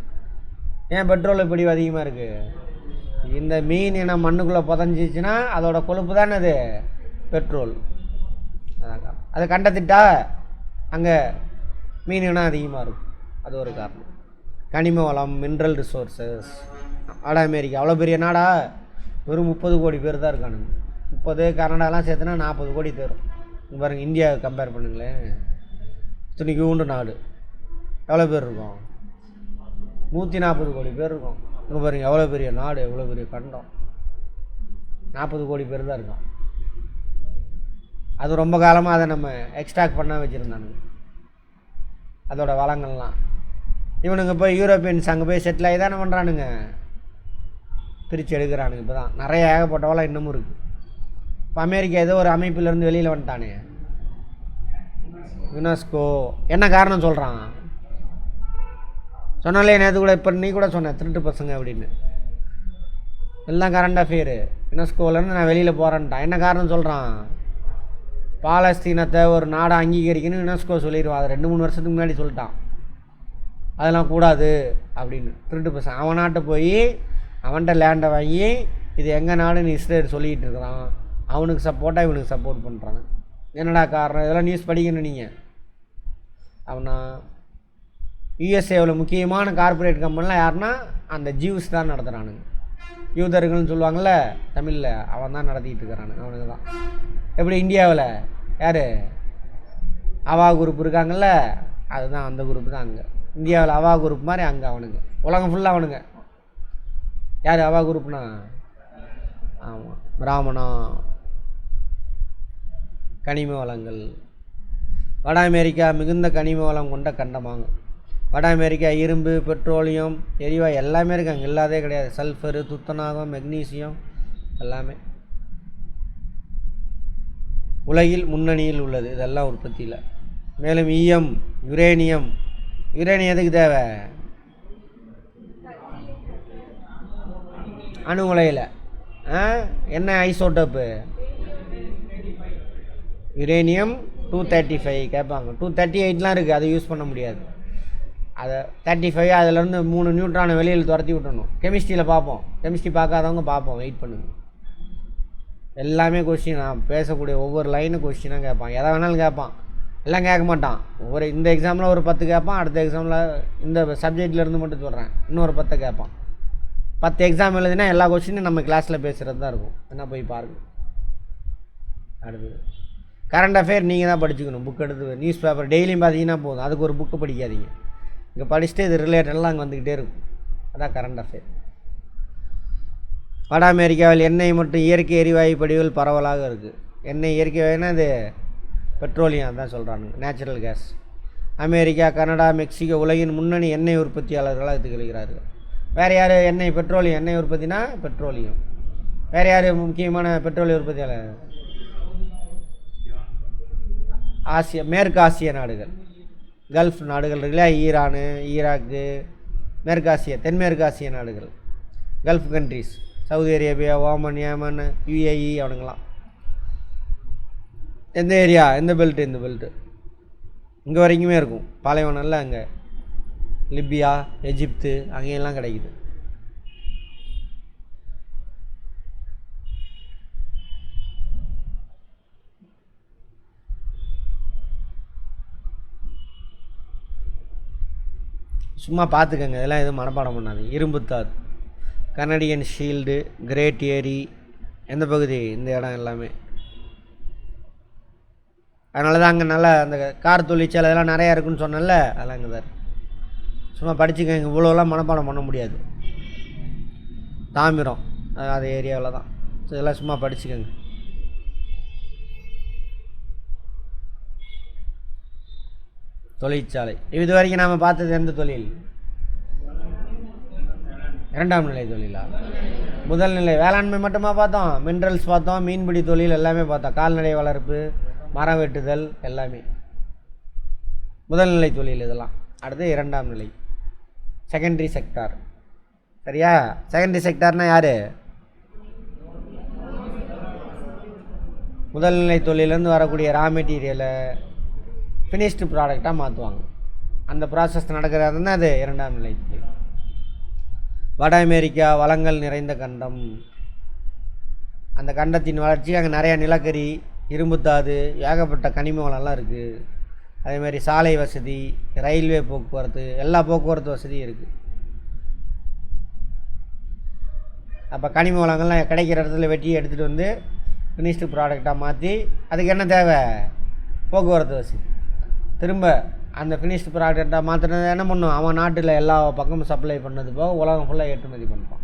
ஏன் பெட்ரோலிய படிவு அதிகமாக இருக்குது? இந்த மீன் இனம் மண்ணுக்குள்ளே புதஞ்சிச்சுன்னா அதோட கொழுப்பு தானே அது பெட்ரோல். அதான் அதை கண்டத்திட்டா அங்கே மீன் இனம் அதிகமாக இருக்கும், அது ஒரு காரணம். கனிம வளம், மினரல் ரிசோர்ஸஸ். வட அமெரிக்கா அவ்வளோ பெரிய நாடா? வெறும் 30 கோடி பேர் தான் இருக்கானுங்க. 30, கனடாலாம் சேர்த்துனா 40 கோடி தேரும். இங்கே பாருங்கள், இந்தியாவை கம்பேர் பண்ணுங்களேன். இத்தனைக்கு ஊண்டு நாடு எவ்வளோ பேர் இருக்கும்? 140 கோடி பேர் இருக்கும். இங்கே பாருங்கள், எவ்வளோ பெரிய நாடு, எவ்வளோ பெரிய கண்டம். 40 கோடி பேர் தான் இருக்கும். அது ரொம்ப காலமாக அதை நம்ம எக்ஸ்ட்ராக்ட் பண்ண வச்சுருந்தானுங்க, அதோட வளங்கள்லாம். இவனுங்க போய் யூரோப்பியன்ஸ் அங்கே போய் செட்டில் ஆகி தானே பண்ணுறானுங்க, பிரித்து எடுக்கிறானுங்க. இப்போ தான் நிறைய ஏகப்பட்ட வளம் இன்னமும் இருக்குது. இப்போ அமெரிக்கா ஏதோ ஒரு அமைப்பிலேருந்து வெளியில் வந்துட்டானே, யுனெஸ்கோ. என்ன காரணம் சொல்கிறான்? சொன்னாலே நேற்று கூட, இப்போ நீ கூட சொன்ன திருட்டு பசங்க அப்படின்னு. எல்லாம் கரண்ட் அஃபேரு. யுனெஸ்கோலேருந்து நான் வெளியில் போகிறேன்ட்டான். என்ன காரணம் சொல்கிறான்? பாலஸ்தீனத்தை ஒரு நாடை அங்கீகரிக்கணும் யுனெஸ்கோ சொல்லிடுவான். அது 2-3 வருஷத்துக்கு முன்னாடி சொல்லிட்டான். அதெல்லாம் கூடாது அப்படின்னு. திருட்டு பசங்க அவன் நாட்டை போய் அவன்கிட்ட லேண்டை வாங்கி இது எங்கள் நாடுன்னு இஸ்ரேல் சொல்லிகிட்டு இருக்கிறான். அவனுக்கு சப்போர்ட்டாக இவனுக்கு சப்போர்ட் பண்ணுறாங்க. என்னடா காரணம்? இதெல்லாம் நியூஸ் படிக்கணும் நீங்கள். அவனா யூஎஸ்ஏவில் முக்கியமான கார்பரேட் கம்பெனிலாம் யாருன்னா அந்த ஜூஸ் தான் நடத்துகிறானுங்க. யூதர்கள்னு சொல்லுவாங்கள்ல தமிழில், அவன் தான் நடத்திக்கிட்டு இருக்கிறானுங்க. அவனுக்கு தான். எப்படி இந்தியாவில் யார்? அவா குரூப் இருக்காங்கள்ல, அதுதான் அந்த குரூப் தான் அங்கே. இந்தியாவில் அவா குரூப் மாதிரி அங்கே அவனுங்க. உலகம் ஃபுல்லாக அவனுங்க. யார் அவா குரூப்னா? ஆமாம், பிராமணா. கனிம வளங்கள். வட அமெரிக்கா மிகுந்த கனிம வளம் கொண்ட கண்டமாகும். வட அமெரிக்கா இரும்பு, பெட்ரோலியம், எரிவாயு எல்லாமே இருக்குது, அங்கே இல்லாதே கிடையாது. சல்ஃபரு, துத்தநாகம், மெக்னீசியம் எல்லாமே. உலகில் முன்னணியில் உள்ளது இதெல்லாம் உற்பத்தியில். மேலும் ஈயம், யுரேனியம். யுரேனியம் எதுக்கு தேவை? அணு உலையில். என்ன ஐசோட்டோப்பு? யுரேனியம் 235 கேட்பாங்க. 238லாம் இருக்குது, அதை யூஸ் பண்ண முடியாது. அதை 35 அதிலேருந்து 3 நியூட்ரானை வெளியில் துரத்தி விட்டணும். கெமிஸ்ட்ரியில் பார்ப்போம், கெமிஸ்ட்ரி பார்க்காதவங்க பார்ப்போம், வெயிட் பண்ணுங்க. எல்லாமே கொஸ்டின், நான் பேசக்கூடிய ஒவ்வொரு லைனும் கொஸ்டினாக கேட்பான். எதை வேணாலும் கேட்பான், எல்லாம் கேட்க மாட்டான். இந்த எக்ஸாமில் ஒரு 10 கேட்பான், அடுத்த எக்ஸாமில் இந்த சப்ஜெக்ட்லேருந்து மட்டும் சொல்கிறேன் இன்னொரு 10 கேட்பான். 10 எக்ஸாம் எழுதுனா எல்லா கொஸ்டினும் நம்ம கிளாஸில் பேசுகிறது தான் இருக்கும். என்ன போய் பாருங்கள். அடுத்தது கரண்ட் அஃபேர் நீங்கள் தான் படிச்சுக்கணும். புக் எடுத்து நியூஸ் பேப்பர் டெய்லியும் பார்த்தீங்கன்னா போதும், அதுக்கு ஒரு புக்கு படிக்காதீங்க. இங்கே படிச்சுட்டு இது ரிலேட்டடெல்லாம் அங்கே வந்துக்கிட்டே இருக்கும். அதான் கரண்ட் அஃபேர். வட அமெரிக்காவில் எண்ணெய் மற்றும் இயற்கை எரிவாயு படிவுகள் பரவலாக இருக்குது. எண்ணெய் இயற்கை வாயுனா இது பெட்ரோலியம் தான் சொல்கிறாங்க, natural gas. America, Canada, Mexico உலகின் முன்னணி எண்ணெய் உற்பத்தியாளர்களாக திகழ்கிறார்கள். வேறு யார் எண்ணெய் பெட்ரோலியம் எண்ணெய் உற்பத்தினா பெட்ரோலியம். வேறு யார் முக்கியமான பெட்ரோலிய உற்பத்தியாளர்? ஆசியா, மேற்கு ஆசிய நாடுகள், கல்ஃப் நாடுகள் இருக்குல்ல, ஈரானு, ஈராக்கு, மேற்காசிய தென்மேற்கு ஆசிய நாடுகள், gulf countries, Saudi Arabia, Oman, Yemen, UAE அவனுங்களாம். எந்த ஏரியா? எந்த பெல்ட்டு? இந்த பெல்ட்டு இங்கே வரைக்குமே இருக்கும். பாலைவனம்ல அங்கே லிபியா, எஜிப்து அங்கேயெல்லாம் கிடைக்குது. சும்மா பார்த்துக்கங்க, இதெல்லாம் எதுவும் மனப்பாடம் பண்ணாது. இரும்புத்தாது, கனடியன் ஷீல்டு, கிரேட் ஏரி, எந்த பகுதி? இந்த இடம் எல்லாமே. அதனால தான் அங்கே நல்லா அந்த கார் தொழிற்சாலை இதெல்லாம் நிறையா இருக்குன்னு சொன்னல, அதெல்லாம் இங்கே தான். சும்மா படிச்சுக்கங்க, இவ்வளோலாம் மனப்பாடம் பண்ண முடியாது. தாமிரம் அது ஏரியாவில் தான். ஸோ இதெல்லாம் சும்மா படிச்சுக்கோங்க. தொழிற்சாலை இது வரைக்கும் நாம் பார்த்தது எந்த தொழில்? இரண்டாம் நிலை தொழிலா? முதல் நிலை வேளாண்மை மட்டுமா பார்த்தோம்? மினரல்ஸ் பார்த்தோம், மீன்பிடி தொழில் எல்லாமே பார்த்தோம், கால்நடை வளர்ப்பு, மரம் வெட்டுதல் எல்லாமே முதல் நிலை தொழில். இதெல்லாம் அடுத்து இரண்டாம் நிலை, செகண்டரி செக்டார். சரியா? செகண்டரி செக்டார்னால் யார்? முதல் நிலை தொழிலேருந்து வரக்கூடிய ரா மெட்டீரியலை ஃபினிஷ்டு ப்ராடக்டாக மாற்றுவாங்க. அந்த ப்ராசஸ் நடக்கிறதுனா அது இரண்டாம் நிலை தொழில். வட அமெரிக்கா வளங்கள் நிறைந்த கண்டம். அந்த கண்டத்தின் வளர்ச்சி, அங்கே நிறையா நிலக்கரி, இரும்புத்தாது, ஏகப்பட்ட கனிம வளம்லாம் இருக்குது. அதேமாதிரி சாலை வசதி, ரயில்வே போக்குவரத்து, எல்லா போக்குவரத்து வசதியும் இருக்குது. அப்போ கனிம வளங்கள்லாம் கிடைக்கிற இடத்துல வெட்டி எடுத்துகிட்டு வந்து ஃபினிஷ்டு ப்ராடக்டாக மாற்றி, அதுக்கு என்ன தேவை? போக்குவரத்து வசதி. திரும்ப அந்த ஃபினிஷ்டு ப்ராடக்டாக மாற்றினது என்ன பண்ணும்? அவன் நாட்டில் எல்லா பக்கமும் சப்ளை பண்ணது போக உலகம் ஃபுல்லாக ஏற்றுமதி பண்ணுவான்.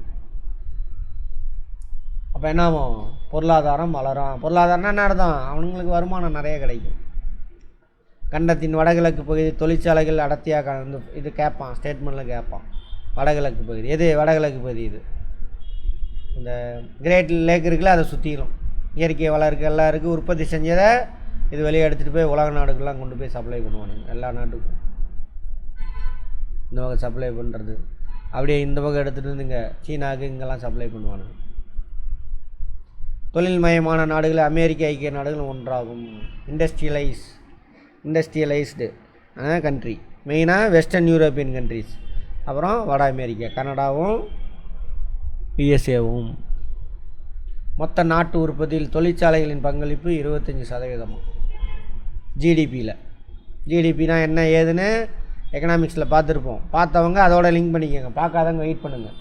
அப்போ என்ன ஆகும்? பொருளாதாரம் வளரும். பொருளாதாரம்னா என்ன அர்த்தம்? அவனுங்களுக்கு வருமானம் நிறைய கிடைக்கும். கண்டத்தின் வடகிழக்கு பகுதி தொழிற்சாலைகள் அடர்த்தியாக இது கேட்பான், ஸ்டேட்மெண்ட்டில் கேட்பான். வடகிழக்கு பகுதி எது? வடகிழக்கு பகுதி இது இந்த கிரேட் லேக் இருக்குல்ல, அதை சுற்றிடும். இயற்கை வளம் இருக்குது, எல்லாம் இருக்குது. உற்பத்தி செஞ்சதை இது வெளியே எடுத்துகிட்டு போய் உலக நாடுகள்லாம் கொண்டு போய் சப்ளை பண்ணுவானுங்க. எல்லா நாட்டுக்கும் இந்த வகை சப்ளை பண்ணுறது. அப்படியே இந்த வகை எடுத்துகிட்டு வந்து இங்கே சீனாவுக்கு இங்கெல்லாம் சப்ளை பண்ணுவானுங்க. தொழில்மயமான நாடுகள் அமெரிக்க ஐக்கிய நாடுகள் ஒன்றாகும். இண்டஸ்ட்ரியலைஸ்டு கண்ட்ரி, மெயினாக வெஸ்டர்ன் யூரோப்பியன் கண்ட்ரிஸ். அப்புறம் வட அமெரிக்கா, கனடாவும் யுஎஸ்ஏவும். மொத்த நாட்டு உற்பத்தியில் தொழிற்சாலைகளின் பங்களிப்பு 25%. ஜிடிபியில். ஜிடிபினா என்ன ஏதுன்னு எக்கனாமிக்ஸில் பார்த்துருப்போம். பார்த்தவங்க அதோட லிங்க் பண்ணிக்கோங்க, பார்க்காதவங்க வெயிட் பண்ணுங்கள்,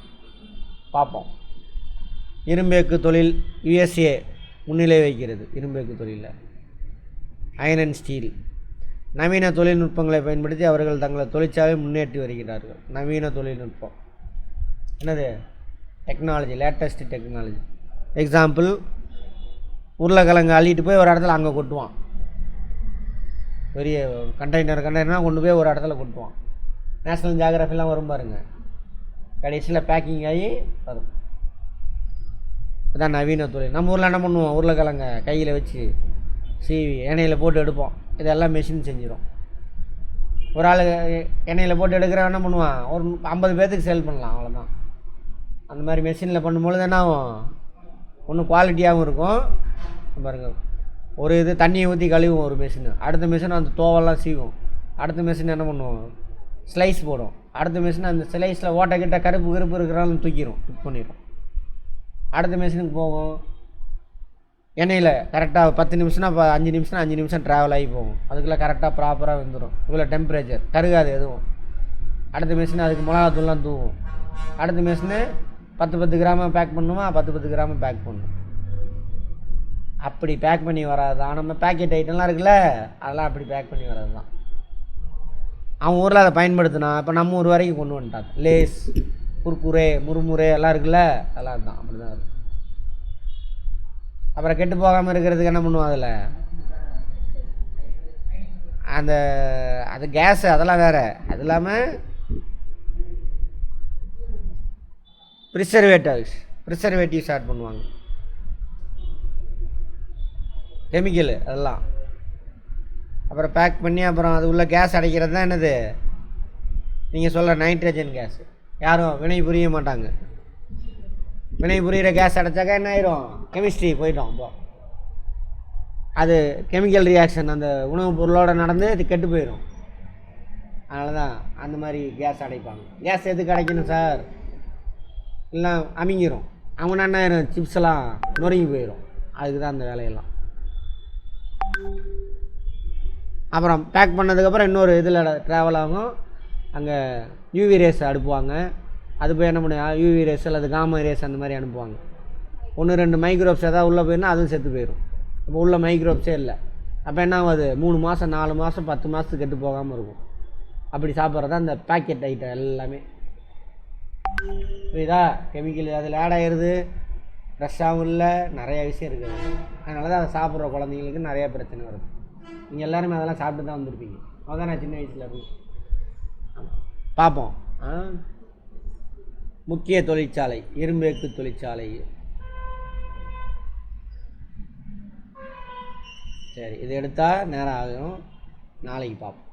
பார்ப்போம். இரும்பேக்கு தொழில் யுஎஸ்ஏ முன்னிலை வைக்கிறது. இரும்பேக்கு தொழிலில் அயன் அண்ட் ஸ்டீல். நவீன தொழில்நுட்பங்களை பயன்படுத்தி அவர்கள் தங்களை தொழிற்சாலை முன்னேற்றி வருகிறார்கள். நவீன தொழில்நுட்பம் என்னது? Technology, latest technology. எக்ஸாம்பிள், உருளைக்கிழங்கு அள்ளிட்டு போய் ஒரு இடத்துல அங்கே கொட்டுவான். பெரிய கண்டெய்னர்னால் கொண்டு போய் ஒரு இடத்துல கொட்டுவான். நேஷ்னல் ஜியாகிரஃபிலாம் வரும் பாருங்க, கடைசியில் பேக்கிங் ஆகி வரும். இதுதான் நவீன தொழில். நம்ம ஊரில் என்ன பண்ணுவோம், உருளைக்கிழங்க கையில் வச்சு சீவி எண்ணெயில் போட்டு எடுப்போம். இதெல்லாம் மெஷின் செஞ்சிடும். ஒரு ஆள் எண்ணெயில் போட்டு எடுக்கிறவன் என்ன பண்ணுவான், ஒரு 50 பேர்த்துக்கு சேல் பண்ணலாம், அவ்வளோதான். அந்த மாதிரி மெஷினில் பண்ணும்பொழுது என்ன ஆகும், ஒன்றும் குவாலிட்டியாகவும் இருக்கும். பாருங்கள், ஒரு இது தண்ணியை ஊற்றி கழுவும் ஒரு மிஷின், அடுத்த மிஷின் அந்த தோவெல்லாம் சீவும், அடுத்த மிஷின் என்ன பண்ணுவோம், ஸ்லைஸ் போடும், அடுத்த மிஷின் அந்த ஸ்லைஸில் ஓட்டக்கிட்ட கருப்பு இருக்கிறாலும் தூக்கிடும், டிப் பண்ணிடும். அடுத்த மிஷினுக்கு போகும், எண்ணெயில் கரெக்டாக 10 நிமிஷம்னா 5 நிமிஷம் ட்ராவல் ஆகி போகும். அதுக்குள்ளே கரெக்டாக ப்ராப்பராக வந்துடும். இவ்வளோ டெம்பரேச்சர் கருகாது எதுவும். அடுத்த மிஷின் அதுக்கு மிளகாத்தூள்லாம் தூவும். அடுத்த மிஷினு 10 கிராமம் பேக் பண்ணுமா, 10 கிராமம் பேக் பண்ணும். அப்படி பேக் பண்ணி வராது தான் நம்ம பேக்கெட் ஐட்டம்லாம் இருக்குல்ல, அதெல்லாம் அப்படி பேக் பண்ணி வராது தான். அவன் ஊரில் அதை பயன்படுத்தினா இப்போ நம்ம ஊர் வரைக்கும் கொண்டு வந்துட்டாங்க. லேஸ், குர்குரே, முறுமுறை எல்லாம் இருக்குல்ல, அதெல்லாம் அதுதான், அப்படி தான் இருக்கும். அப்புறம் கெட்டு போகாமல் இருக்கிறதுக்கு என்ன பண்ணுவோம், அதில் அது கேஸு அதெல்லாம் வேறு. அது இல்லாமல் ப்ரிசர்வேட்டிவ்ஸ் ஆட் பண்ணுவாங்க, கெமிக்கலு அதெல்லாம். அப்புறம் பேக் பண்ணி அப்புறம் அது உள்ள கேஸ் அடைக்கிறது தான் என்னது, நீங்கள் சொல்கிற நைட்ரஜன் கேஸு. யாரும் வினை புரிய மாட்டாங்க. வினை புரிகிற கேஸ் அடைச்சாக்கா என்ன ஆயிரும், கெமிஸ்ட்ரி போயிட்டோம். இப்போ அது கெமிக்கல் ரியாக்ஷன் அந்த உணவுப் பொருளோடு நடந்து அது கெட்டு போயிடும். அதனால தான் அந்த மாதிரி கேஸ் அடைப்பாங்க. கேஸ் எதுக்கு அடைக்கணும் சார், இல்லை அமிங்கிரும், அவங்க என்ன ஆயிரும், சிப்ஸ்லாம் நொறுங்கி போயிடும். அதுக்கு தான் அந்த வேலையெல்லாம். அப்புறம் பேக் பண்ணதுக்கப்புறம் இன்னொரு இதில் ட்ராவல் ஆகும். அங்கே யூவி ரேஸ் அனுப்புவாங்க. அது போய் என்ன பண்ணுவாங்க, யூவி ரேஸ் அல்லது காமா ரேஸ் அந்த மாதிரி அனுப்புவாங்க. 1-2 மைக்ரோப்ஸ் எதாவது உள்ளே போயிருந்தால் அதுவும் செத்து போயிடும். இப்போ உள்ள மைக்ரோப்ஸே இல்லை. அப்போ என்ன ஆகுது, 3 மாதம் 4 மாதம் 10 மாதத்துக்கு கெட்டு போகாமல் இருக்கும். அப்படி சாப்பிட்றது தான் இந்த பேக்கெட் ஐட்டம் எல்லாமே. புரியுதா, கெமிக்கல் அதில் ஆட் ஆகிடுது, ஃப்ரெஷ்ஷாகவும் இல்லை, நிறைய விஷயம் இருக்குது. அதனால தான் அதை சாப்பிட்ற குழந்தைங்களுக்கு நிறையா பிரச்சனை வருது. நீங்கள் எல்லாருமே அதெல்லாம் சாப்பிட்டு தான் வந்திருப்பீங்க. அதான் நான் சின்ன வயசில் இருந்து பார்ப்போம். முக்கிய தொழிற்சாலை இரும்பேக்கு தொழிற்சாலை. சரி, இது எடுத்தால் நேரம் ஆகும், நாளைக்கு பார்ப்போம்.